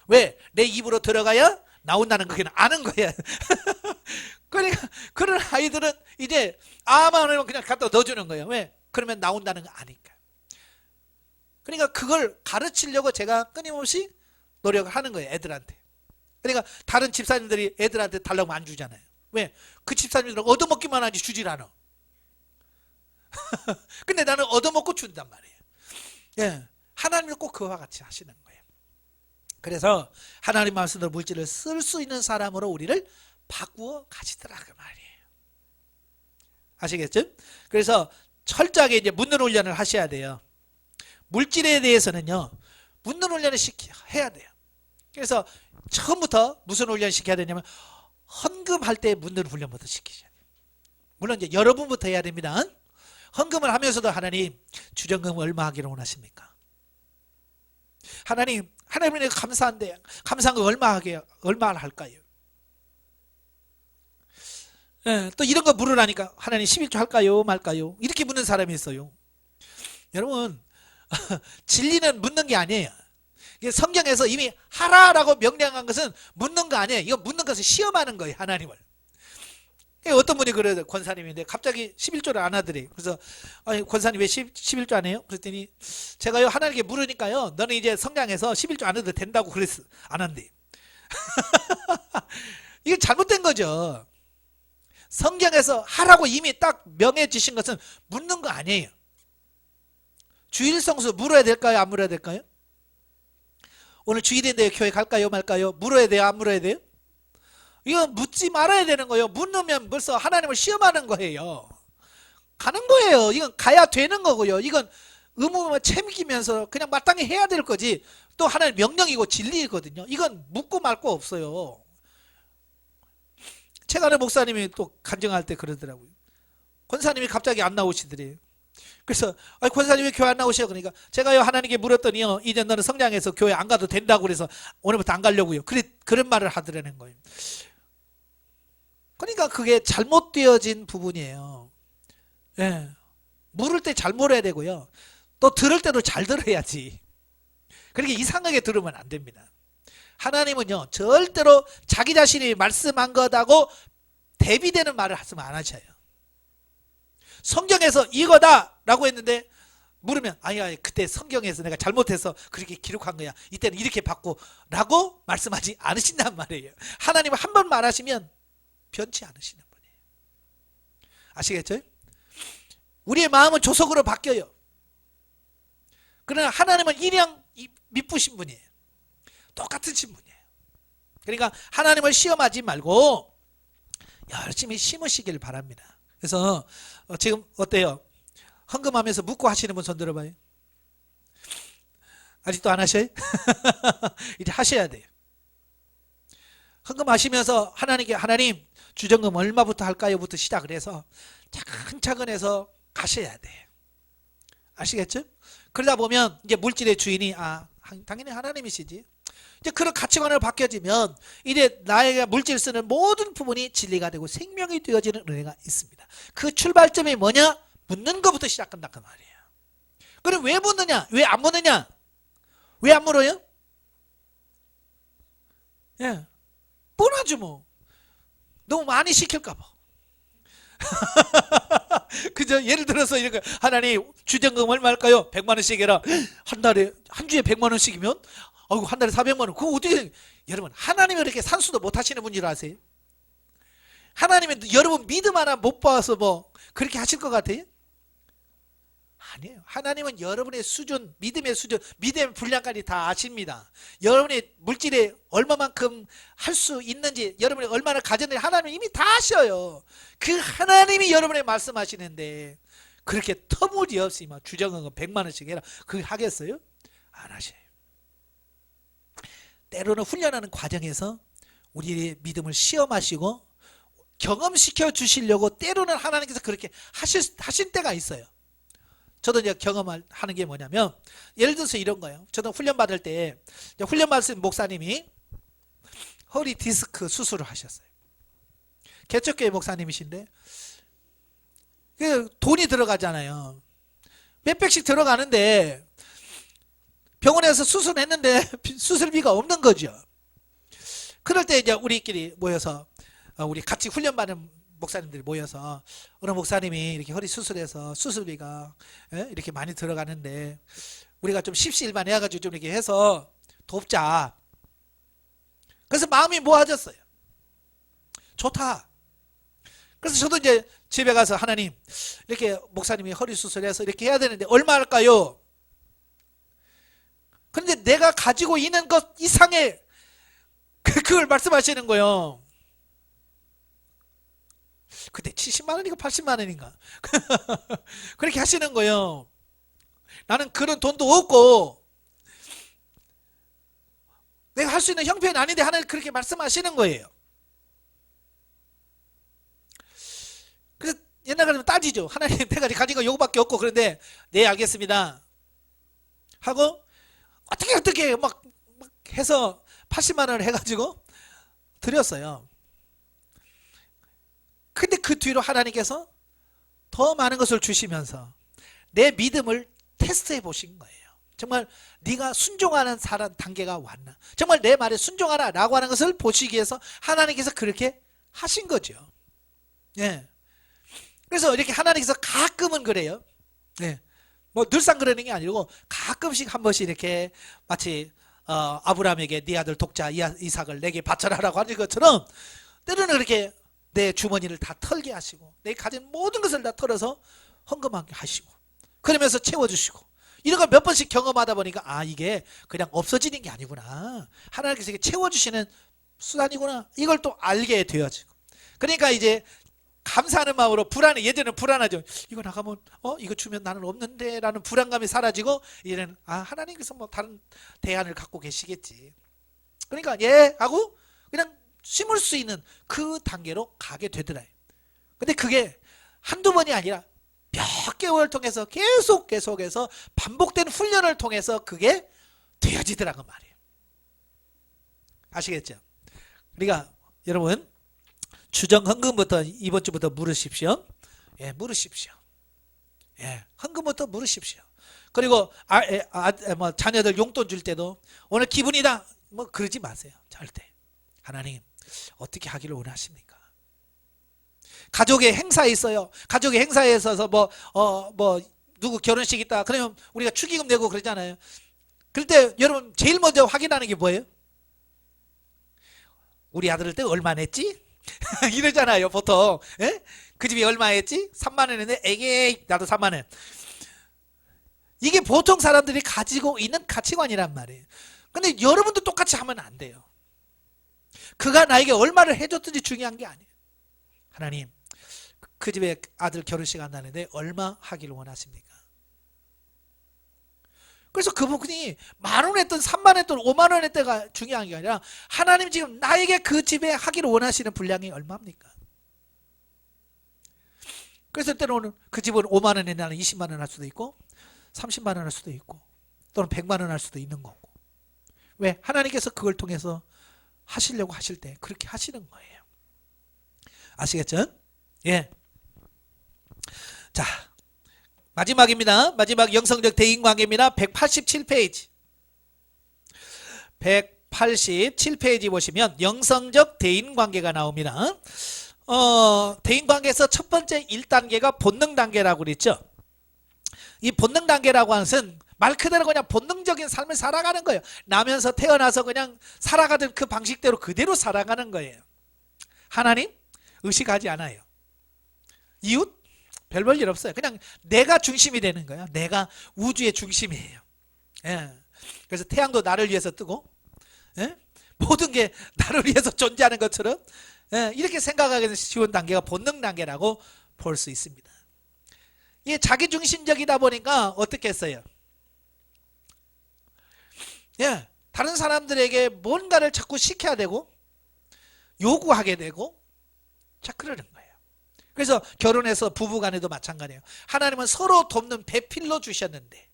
왜? 내 입으로 들어가야 나온다는 거 그냥 아는 거야. 그러니까 그런 아이들은 이제 아만 하면 그냥 갖다 넣어주는 거예요. 왜? 그러면 나온다는 거 아니까. 그러니까 그걸 가르치려고 제가 끊임없이 노력을 하는 거예요. 애들한테. 그러니까 다른 집사님들이 애들한테 달라고 안 주잖아요. 왜? 그 집사님들은 얻어먹기만 하지 주질 않아. 근데 나는 얻어먹고 준단 말이에요. 예, 하나님은 꼭 그와 같이 하시는 거예요. 그래서 하나님 말씀대로 물질을 쓸 수 있는 사람으로 우리를 바꾸어 가시더라 그 말이에요. 아시겠죠? 그래서 철저하게 이제 묻는 훈련을 하셔야 돼요. 물질에 대해서는요, 묻는 훈련을 해야 돼요. 그래서 처음부터 무슨 훈련 시켜야 되냐면 헌금할 때 묻는 훈련부터 시키셔야 돼요. 물론 이제 여러분부터 해야 됩니다. 헌금을 하면서도 하나님 주정금 얼마 하기를 원하십니까? 하나님은 감사한데 감사한 거 얼마 할까요? 예, 또 이런 거 물으라니까 하나님 11조 할까요 말까요? 이렇게 묻는 사람이 있어요. 여러분 진리는 묻는 게 아니에요. 성경에서 이미 하라라고 명령한 것은 묻는 거 아니에요. 이거 묻는 것은 시험하는 거예요. 하나님을. 어떤 분이 그래요. 권사님인데 갑자기 11조를 안 하더래. 그래서 권사님 왜 11조 안 해요? 그랬더니 제가요 하나님께 물으니까요 너는 이제 성경에서 11조 안 해도 된다고 그랬어. 안 한대. 이게 잘못된 거죠. 성경에서 하라고 이미 딱 명해 주신 것은 묻는 거 아니에요. 주일 성수 물어야 될까요? 안 물어야 될까요? 오늘 주일인데 교회 갈까요 말까요? 물어야 돼요? 안 물어야 돼요? 이건 묻지 말아야 되는 거예요. 묻으면 벌써 하나님을 시험하는 거예요. 가는 거예요. 이건 가야 되는 거고요. 이건 의무만 챙기면서 그냥 마땅히 해야 될 거지. 또 하나님 명령이고 진리거든요. 이건 묻고 말 거 없어요. 최근에 목사님이 또 간증할 때 그러더라고요. 권사님이 갑자기 안 나오시더래요. 그래서 권사님 왜 교회 안 나오셔? 그러니까 제가요 하나님께 물었더니요 이제 너는 성장해서 교회 안 가도 된다고 그래서 오늘부터 안 가려고요. 그런 말을 하더라는 거예요. 그러니까 그게 잘못되어진 부분이에요. 예, 물을 때 잘 물어야 되고요. 또 들을 때도 잘 들어야지. 그렇게 이상하게 들으면 안 됩니다. 하나님은요 절대로 자기 자신이 말씀한 것하고 대비되는 말을 하시면 안 하셔요. 성경에서 이거다 라고 했는데 물으면 아니 그때 성경에서 내가 잘못해서 그렇게 기록한 거야. 이때는 이렇게 받고 라고 말씀하지 않으신단 말이에요. 하나님은 한 번 말하시면 변치 않으시는 분이에요. 아시겠죠? 우리의 마음은 조석으로 바뀌어요. 그러나 하나님은 인양 미쁘신 분이에요. 똑같으신 분이에요. 그러니까 하나님을 시험하지 말고 열심히 심으시길 바랍니다. 그래서 지금 어때요? 헌금하면서 묻고 하시는 분 손 들어봐요. 아직도 안 하셔요? 이제 하셔야 돼요. 헌금하시면서 하나님께 하나님 주정금 얼마부터 할까요? 부터 시작을 해서 차근차근 해서 가셔야 돼요. 아시겠죠? 그러다 보면 이제 물질의 주인이 당연히 하나님이시지. 이제 그런 가치관을 바뀌어지면 이제 나에게 물질 쓰는 모든 부분이 진리가 되고 생명이 되어지는 은혜가 있습니다. 그 출발점이 뭐냐? 묻는 것부터 시작한다 그 말이에요. 그럼 왜 묻느냐? 왜 안 묻느냐? 왜 안 물어요? 예, 뻔하죠 뭐. 너무 많이 시킬까 봐. 그죠? 예를 들어서 이런 거 하나님 주정금 얼마일까요? 100만 원씩 해라. 한 달에 한 주에 100만 원씩이면 아이고 한 달에 400만 원. 그거 어떻게 여러분 하나님이 이렇게 산수도 못 하시는 분줄 아세요? 하나님은 여러분 믿음 하나 못 봐서 뭐 그렇게 하실 것 같아요? 아니에요. 하나님은 여러분의 수준, 믿음의 수준, 믿음의 분량까지 다 아십니다. 여러분의 물질에 얼마만큼 할 수 있는지, 여러분이 얼마나 가졌는지 하나님은 이미 다 아셔요. 그 하나님이 여러분의 말씀하시는데 그렇게 터무니없이 막 주정은 100만 원씩 해라. 그거 하겠어요? 안 하셔요. 때로는 훈련하는 과정에서 우리의 믿음을 시험하시고 경험시켜 주시려고 때로는 하나님께서 그렇게 하신 때가 있어요. 저도 이제 경험을 하는 게 뭐냐면 예를 들어서 이런 거예요. 저도 훈련 받을 때 훈련 받으신 목사님이 허리 디스크 수술을 하셨어요. 개척교회 목사님이신데 그 돈이 들어가잖아요. 몇백씩 들어가는데 병원에서 수술했는데 수술비가 없는 거죠. 그럴 때 이제 우리끼리 모여서 우리 같이 훈련받은 목사님들이 모여서 어느 목사님이 이렇게 허리 수술해서 수술비가 이렇게 많이 들어가는데 우리가 좀 십시일반 해가지고 좀 이렇게 해서 돕자. 그래서 마음이 모아졌어요. 좋다. 그래서 저도 이제 집에 가서 하나님 이렇게 목사님이 허리 수술해서 이렇게 해야 되는데 얼마 할까요? 그런데 내가 가지고 있는 것 이상의 그걸 말씀하시는 거예요. 그때 70만 원인가 80만 원인가 그렇게 하시는 거예요. 나는 그런 돈도 없고 내가 할 수 있는 형편이 아닌데 하나님 그렇게 말씀하시는 거예요. 그래서 옛날 같으면 따지죠. 하나님 내가 가진 거 요거밖에 없고 그런데 네 알겠습니다 하고 어떻게 막 해서 80만 원을 해가지고 드렸어요. 근데 그 뒤로 하나님께서 더 많은 것을 주시면서 내 믿음을 테스트해 보신 거예요. 정말 네가 순종하는 사람 단계가 왔나? 정말 내 말에 순종하라 라고 하는 것을 보시기 위해서 하나님께서 그렇게 하신 거죠. 예. 그래서 이렇게 하나님께서 가끔은 그래요. 예. 뭐 늘상 그러는 게 아니고 가끔씩 한 번씩 이렇게 마치 아브라함에게 네 아들 독자 이삭을 내게 바쳐라라고 하는 것처럼 때로는 그렇게 내 주머니를 다 털게 하시고 내 가진 모든 것을 다 털어서 헌금하게 하시고 그러면서 채워주시고 이런 걸 몇 번씩 경험하다 보니까 이게 그냥 없어지는 게 아니구나. 하나님께서 이게 채워주시는 수단이구나. 이걸 또 알게 되어지고 그러니까 이제 감사하는 마음으로 예전에는 불안하죠. 이거 나가면 이거 주면 나는 없는데 라는 불안감이 사라지고 이제는 하나님께서 뭐 다른 대안을 갖고 계시겠지. 그러니까 예 하고 그냥 심을 수 있는 그 단계로 가게 되더라. 근데 그게 한두 번이 아니라 몇 개월을 통해서 계속해서 반복된 훈련을 통해서 그게 되어지더라고 말이에요. 아시겠죠? 그러니까 여러분 주정 헌금부터 이번 주부터 물으십시오. 예, 물으십시오. 예, 헌금부터 물으십시오. 그리고 뭐 자녀들 용돈 줄 때도 오늘 기분이다 뭐 그러지 마세요. 절대. 하나님 어떻게 하기를 원하십니까? 가족의 행사에 있어요. 가족의 행사에 있어서 뭐 누구 결혼식 있다. 그러면 우리가 축의금 내고 그러잖아요. 그럴 때 여러분 제일 먼저 확인하는 게 뭐예요? 우리 아들 때 얼마 냈지? 이러잖아요 보통. 예? 그 집이 얼마 했지? 3만 원 했는데 에게 나도 3만 원. 이게 보통 사람들이 가지고 있는 가치관이란 말이에요. 근데 여러분도 똑같이 하면 안 돼요. 그가 나에게 얼마를 해줬든지 중요한 게 아니에요. 하나님, 그 집에 아들 결혼식 한다는데 얼마 하기를 원하십니까? 그래서 그분이 10,000원 했던 30,000원 했던 50,000원 했다가 중요한 게 아니라 하나님 지금 나에게 그 집에 하기를 원하시는 분량이 얼마입니까? 그래서 때로는 그 집은 50,000원에 나는 200,000원 할 수도 있고 300,000원 할 수도 있고 또는 100,000원 할 수도 있는 거고. 왜? 하나님께서 그걸 통해서 하시려고 하실 때 그렇게 하시는 거예요. 아시겠죠? 예. 자, 마지막입니다. 마지막 영성적 대인관계입니다. 187페이지. 187페이지 보시면 영성적 대인관계가 나옵니다. 대인관계에서 첫 번째 1단계가 본능 단계라고 그랬죠. 이 본능 단계라고 하는 것은 말 그대로 그냥 본능적인 삶을 살아가는 거예요. 나면서 태어나서 그냥 살아가던 그 방식대로 그대로 살아가는 거예요. 하나님 의식하지 않아요. 이웃 별 볼 일 없어요. 그냥 내가 중심이 되는 거예요. 내가 우주의 중심이에요. 예. 그래서 태양도 나를 위해서 뜨고, 예? 모든 게 나를 위해서 존재하는 것처럼, 예? 이렇게 생각하기 쉬운 단계가 본능 단계라고 볼 수 있습니다. 이게 자기 중심적이다 보니까 어떻게 했어요? 예, 다른 사람들에게 뭔가를 자꾸 시켜야 되고 요구하게 되고 자 그러는 거예요. 그래서 결혼해서 부부간에도 마찬가지예요. 하나님은 서로 돕는 배필로 주셨는데,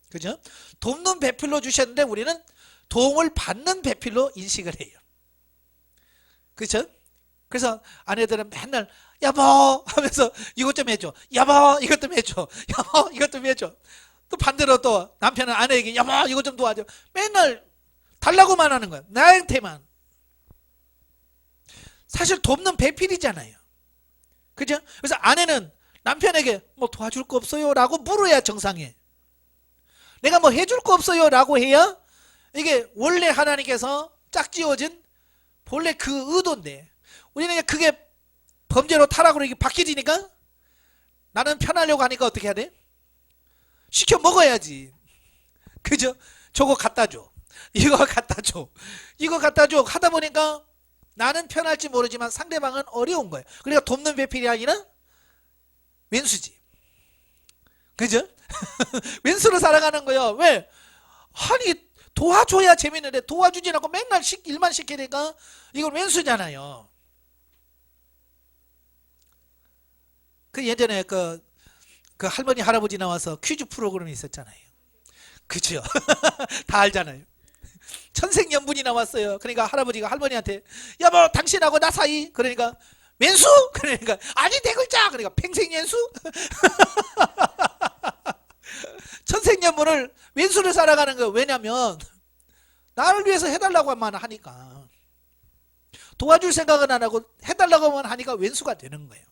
그죠? 돕는 배필로 주셨는데 우리는 도움을 받는 배필로 인식을 해요. 그렇죠? 그래서 아내들은 맨날 여보 하면서 이것 좀 해줘, 여보 이것 좀 해줘, 여보 이것 좀 해줘. 또 반대로 또 남편은 아내에게 여보 이것 좀 도와줘. 맨날 달라고만 하는 거야. 나한테만. 사실 돕는 배필이잖아요. 그죠? 그래서 아내는 남편에게 뭐 도와줄 거 없어요? 라고 물어야 정상이에요. 내가 뭐 해줄 거 없어요? 라고 해야 이게 원래 하나님께서 짝지어진 본래 그 의도인데, 우리는 그게 범죄로 타락으로 이게 바뀌지니까 나는 편하려고 하니까 어떻게 해야 돼? 시켜 먹어야지. 그죠? 저거 갖다 줘, 이거 갖다 줘, 이거 갖다 줘 하다 보니까 나는 편할지 모르지만 상대방은 어려운 거예요. 그러니까 돕는 배필이 아니라 왼수지. 그죠? 왼수로 살아가는 거예요. 왜? 아니 도와줘야 재밌는데 도와주지 않고 맨날 일만 시키니까 이건 왼수잖아요. 그 예전에 그 할머니 할아버지 나와서 퀴즈 프로그램이 있었잖아요. 그죠? 다 알잖아요. 천생연분이 나왔어요. 그러니까 할아버지가 할머니한테 여보 당신하고 나 사이, 그러니까 왼수? 그러니까 아니 네 글자, 그러니까 팽생연수? 천생연분을 왼수를 살아가는 거예요. 왜냐면 나를 위해서 해달라고만 하니까, 도와줄 생각은 안 하고 해달라고만 하니까 왼수가 되는 거예요.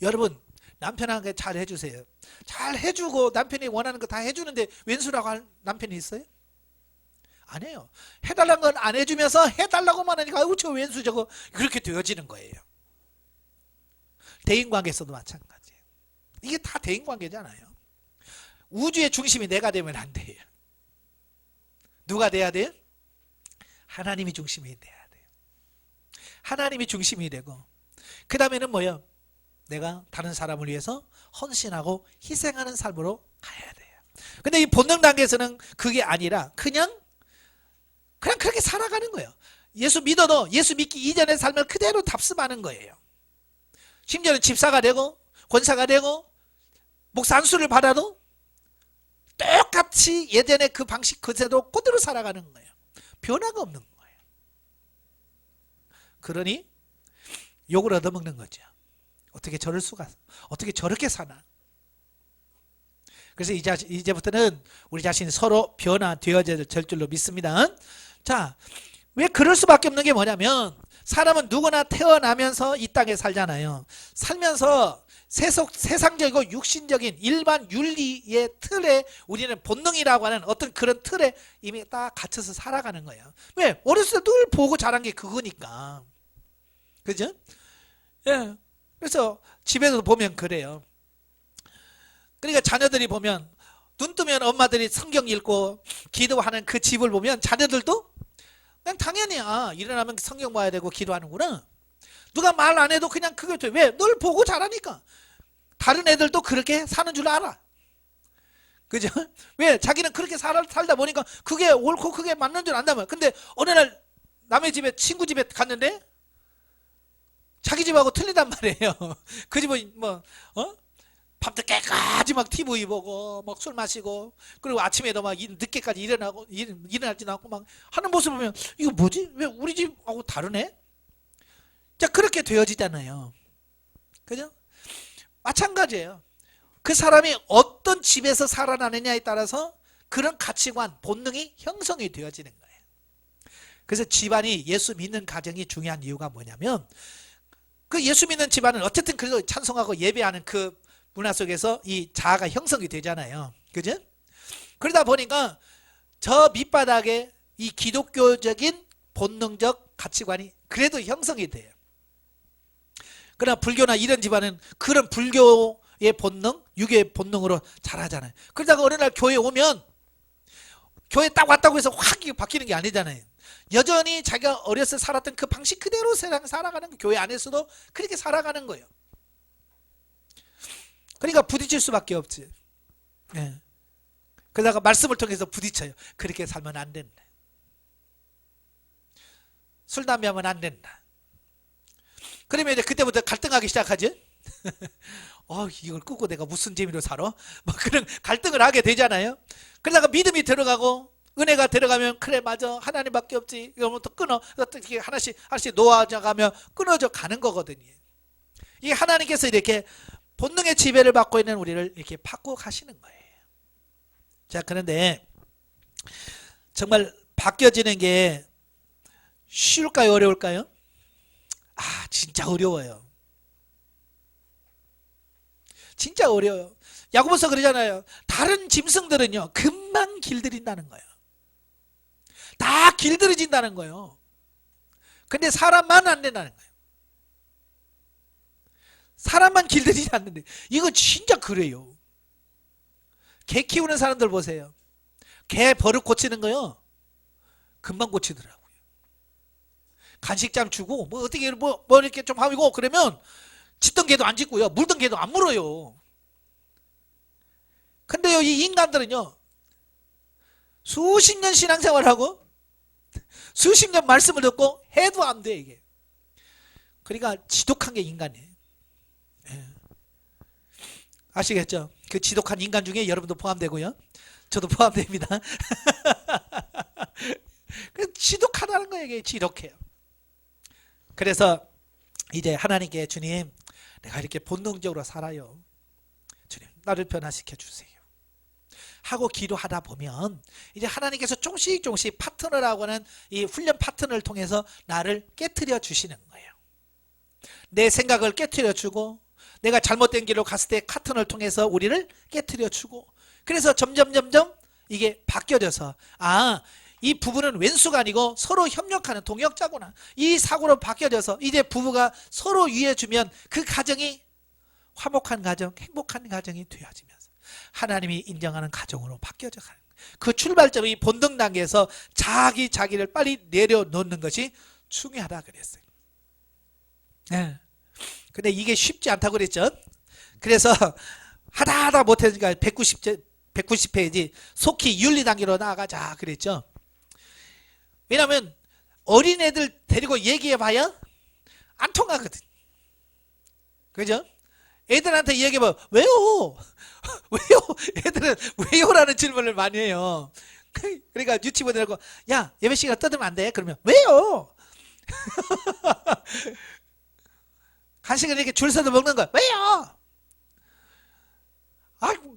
여러분 남편한테 잘 해주세요. 잘 해주고 남편이 원하는 거 다 해주는데 왼수라고 할 남편이 있어요? 아니에요. 해달라는 건 안 해주면서 해달라고만 하니까 아이고 저 왼수 저거, 그렇게 되어지는 거예요. 대인관계에서도 마찬가지예요. 이게 다 대인관계잖아요. 우주의 중심이 내가 되면 안 돼요. 누가 돼야 돼요? 하나님이 중심이 돼야 돼요. 하나님이 중심이 되고, 그 다음에는 뭐예요? 내가 다른 사람을 위해서 헌신하고 희생하는 삶으로 가야 돼요. 근데 이 본능 단계에서는 그게 아니라 그냥 그렇게 살아가는 거예요. 예수 믿어도 예수 믿기 이전의 삶을 그대로 답습하는 거예요. 심지어는 집사가 되고 권사가 되고 목사 안수를 받아도 똑같이 예전의 그 방식 그대로 살아가는 거예요. 변화가 없는 거예요. 그러니 욕을 얻어먹는 거죠. 어떻게 저럴 수가, 어떻게 저렇게 사나. 그래서 이제부터는 우리 자신이 서로 변화되어질 줄로 믿습니다. 자, 왜 그럴 수밖에 없는 게 뭐냐면, 사람은 누구나 태어나면서 이 땅에 살잖아요. 살면서 세상적이고 육신적인 일반 윤리의 틀에 우리는 본능이라고 하는 어떤 그런 틀에 이미 딱 갇혀서 살아가는 거예요. 왜? 어렸을 때 늘 보고 자란 게 그거니까. 그죠? 예. 그래서 집에서 보면 그래요. 그러니까 자녀들이 보면 눈 뜨면 엄마들이 성경 읽고 기도하는 그 집을 보면 자녀들도 그냥 당연히 일어나면 성경 봐야 되고 기도하는구나. 누가 말 안 해도 그냥 그게 돼. 왜? 널 보고 자라니까. 다른 애들도 그렇게 사는 줄 알아. 그죠? 왜? 자기는 그렇게 살다 보니까 그게 옳고 그게 맞는 줄 안다면. 근데 어느 날 남의 집에 친구 집에 갔는데 자기 집하고 틀리단 말이에요. 그 집은 밤늦게까지 막 TV 보고 막 술 마시고 그리고 아침에도 막 늦게까지 일어나지도 않고 막 하는 모습 보면 이거 뭐지? 왜 우리 집하고 다르네? 자, 그렇게 되어지잖아요. 그죠? 마찬가지예요. 그 사람이 어떤 집에서 살아나느냐에 따라서 그런 가치관, 본능이 형성이 되어지는 거예요. 그래서 집안이 예수 믿는 가정이 중요한 이유가 뭐냐면 그 예수 믿는 집안은 어쨌든 그거 찬송하고 예배하는 그 문화 속에서 이 자아가 형성이 되잖아요. 그죠? 그러다 보니까 저 밑바닥에 이 기독교적인 본능적 가치관이 그래도 형성이 돼요. 그러나 불교나 이런 집안은 그런 불교의 본능, 유교의 본능으로 자라잖아요. 그러다가 어느 날 교회에 오면 교회 딱 왔다고 해서 확 바뀌는 게 아니잖아요. 여전히 자기가 어렸을 때 살았던 그 방식 그대로 살아가는 거, 교회 안에서도 그렇게 살아가는 거예요. 그러니까 부딪힐 수밖에 없지. 예. 그러다가 말씀을 통해서 부딪혀요. 그렇게 살면 안 된다. 술, 담배 하면 안 된다. 그러면 이제 그때부터 갈등하기 시작하지. 이걸 끄고 내가 무슨 재미로 살아? 뭐 그런 갈등을 하게 되잖아요. 그러다가 믿음이 들어가고 은혜가 들어가면 그래 맞아 하나님밖에 없지. 이러면 또 끊어. 어떻게 하나씩 놓아져 가면 끊어져 가는 거거든요. 이게 하나님께서 이렇게 본능의 지배를 받고 있는 우리를 이렇게 바꿔 가시는 거예요. 자, 그런데 정말 바뀌어지는 게 쉬울까요? 어려울까요? 진짜 어려워요. 진짜 어려워요. 야고보서 그러잖아요. 다른 짐승들은요 금방 길들인다는 거예요. 다 길들여진다는 거예요. 근데 사람만 안 된다는 거예요. 사람만 길들이지 않는데 이거 진짜 그래요. 개 키우는 사람들 보세요. 개 버릇 고치는 거요 금방 고치더라고요. 간식장 주고 어떻게 이렇게 좀 하고 그러면 짖던 개도 안 짖고요, 물던 개도 안 물어요. 근데요 이 인간들은요 수십 년 신앙생활하고 수십 년 말씀을 듣고 해도 안 돼 이게. 그러니까 지독한 게 인간이에요. 아시겠죠? 그 지독한 인간 중에 여러분도 포함되고요, 저도 포함됩니다. 지독하다는 거예요. 이게 지독해요. 그래서 이제 하나님께 주님 내가 이렇게 본능적으로 살아요, 주님 나를 변화시켜 주세요 하고 기도하다 보면 이제 하나님께서 조금씩 파트너라고 하는 이 훈련 파트너를 통해서 나를 깨트려 주시는 거예요. 내 생각을 깨트려 주고 내가 잘못된 길로 갔을 때 파트너를 통해서 우리를 깨트려 주고, 그래서 점점 이게 바뀌어져서 이 부부는 왼수가 아니고 서로 협력하는 동역자구나, 이 사고로 바뀌어져서 이제 부부가 서로 위해주면 그 가정이 화목한 가정, 행복한 가정이 되어지면서 하나님이 인정하는 가정으로 바뀌어져 가는 거예요. 그 출발점이 본능 단계에서 자기를 빨리 내려놓는 것이 중요하다 그랬어요. 네. 근데 이게 쉽지 않다고 그랬죠. 그래서 하다 못하니까 190페이지 속히 윤리 단계로 나아가자 그랬죠. 왜냐하면 어린애들 데리고 얘기해봐야 안 통하거든. 그죠? 애들한테 얘기해봐. 왜요? 왜요? 애들은 왜요라는 질문을 많이 해요. 그러니까 유치원이라고 야 예배 시간 떠들면 안 돼. 그러면 왜요? 간식을 이렇게 줄 서서 먹는 거야. 왜요?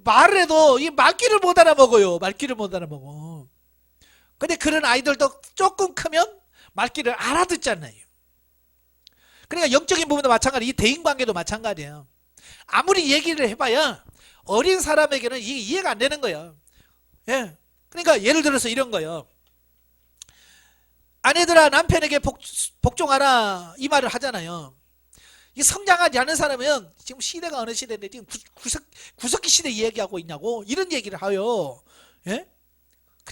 말을 해도 이 말귀를 못 알아먹어요. 말귀를 못 알아먹어. 근데 그런 아이들도 조금 크면 말귀를 알아듣잖아요. 그러니까 영적인 부분도 마찬가지, 이 대인관계도 마찬가지예요. 아무리 얘기를 해봐야 어린 사람에게는 이게 이해가 안 되는 거예요. 예. 그러니까 예를 들어서 이런 거예요. 아내들아 남편에게 복종하라 이 말을 하잖아요. 이 성장하지 않은 사람은 지금 시대가 어느 시대인데 지금 구석기 시대 얘기하고 있냐고 이런 얘기를 해요. 예?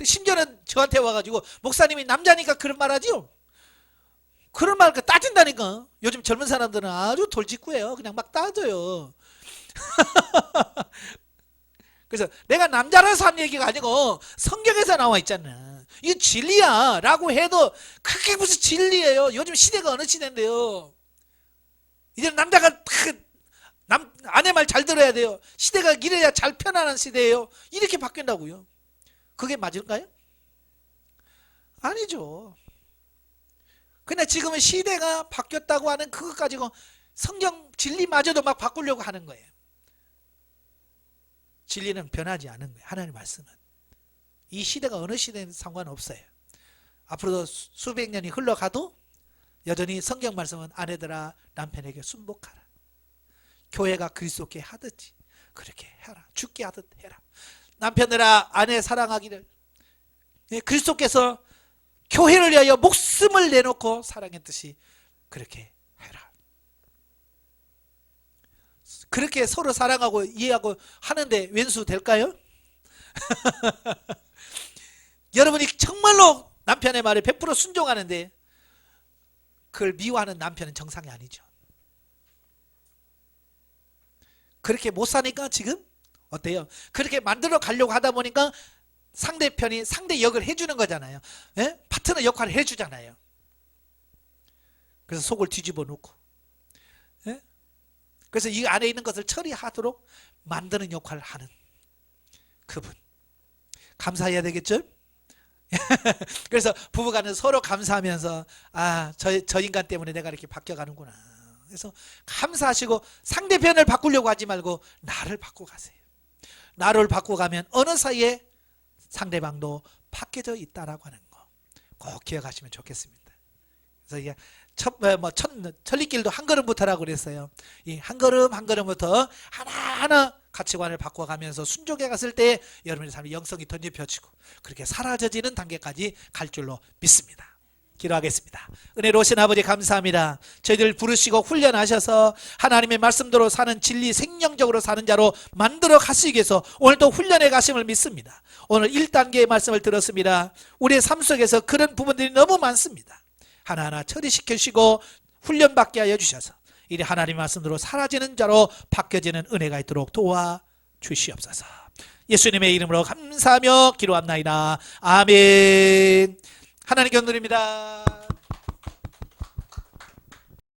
심지어는 저한테 와가지고 목사님이 남자니까 그런 말 하지요. 그런 말 따진다니까. 요즘 젊은 사람들은 아주 돌직구예요. 그냥 막 따져요. 그래서 내가 남자라서 한 얘기가 아니고 성경에서 나와 있잖아. 이게 진리야 라고 해도 그게 무슨 진리예요. 요즘 시대가 어느 시대인데요. 이제 남자가 아내 말 잘 들어야 돼요. 시대가 이래야 잘 편안한 시대예요. 이렇게 바뀐다고요. 그게 맞을까요? 아니죠. 근데 지금은 시대가 바뀌었다고 하는 그것 가지고 성경 진리마저도 막 바꾸려고 하는 거예요. 진리는 변하지 않은 거예요. 하나님의 말씀은. 이 시대가 어느 시대는 상관없어요. 앞으로도 수백 년이 흘러가도 여전히 성경 말씀은 아내들아 남편에게 순복하라. 교회가 그리스도께 하듯이 그렇게 해라. 죽게 하듯 해라. 남편들아 아내 사랑하기를. 그리스도께서 교회를 위하여 목숨을 내놓고 사랑했듯이 그렇게 해라. 그렇게 서로 사랑하고 이해하고 하는데 왼수 될까요? 여러분이 정말로 남편의 말에 100% 순종하는데 그걸 미워하는 남편은 정상이 아니죠. 그렇게 못 사니까 지금 어때요? 그렇게 만들어 가려고 하다 보니까 상대편이 상대 역을 해주는 거잖아요. 예? 파트너 역할을 해주잖아요. 그래서 속을 뒤집어 놓고, 예? 그래서 이 안에 있는 것을 처리하도록 만드는 역할을 하는 그분. 감사해야 되겠죠? 그래서 부부간은 서로 감사하면서 저 인간 때문에 내가 이렇게 바뀌어가는구나. 그래서 감사하시고 상대편을 바꾸려고 하지 말고 나를 바꾸고 가세요. 나를 바꾸고 가면 어느 사이에 상대방도 바뀌어져 있다라고 하는 거 꼭 기억하시면 좋겠습니다. 그래서 이게 천리길도 한 걸음부터라고 그랬어요. 이 한 걸음 한 걸음부터 하나하나 가치관을 바꿔가면서 순종해 갔을 때 여러분의 삶의 영성이 던져펴지고 그렇게 사라져지는 단계까지 갈 줄로 믿습니다. 기도하겠습니다. 은혜로우신 아버지 감사합니다. 저희들 부르시고 훈련하셔서 하나님의 말씀대로 사는 진리 생명적으로 사는 자로 만들어 가시기 위해서 오늘도 훈련해 가심을 믿습니다. 오늘 1단계의 말씀을 들었습니다. 우리의 삶 속에서 그런 부분들이 너무 많습니다. 하나하나 처리시키시고 훈련받게 하여 주셔서 이리 하나님의 말씀대로 사라지는 자로 바뀌어지는 은혜가 있도록 도와주시옵소서. 예수님의 이름으로 감사하며 기도합나이다. 아멘. 하나님께 감사드립니다.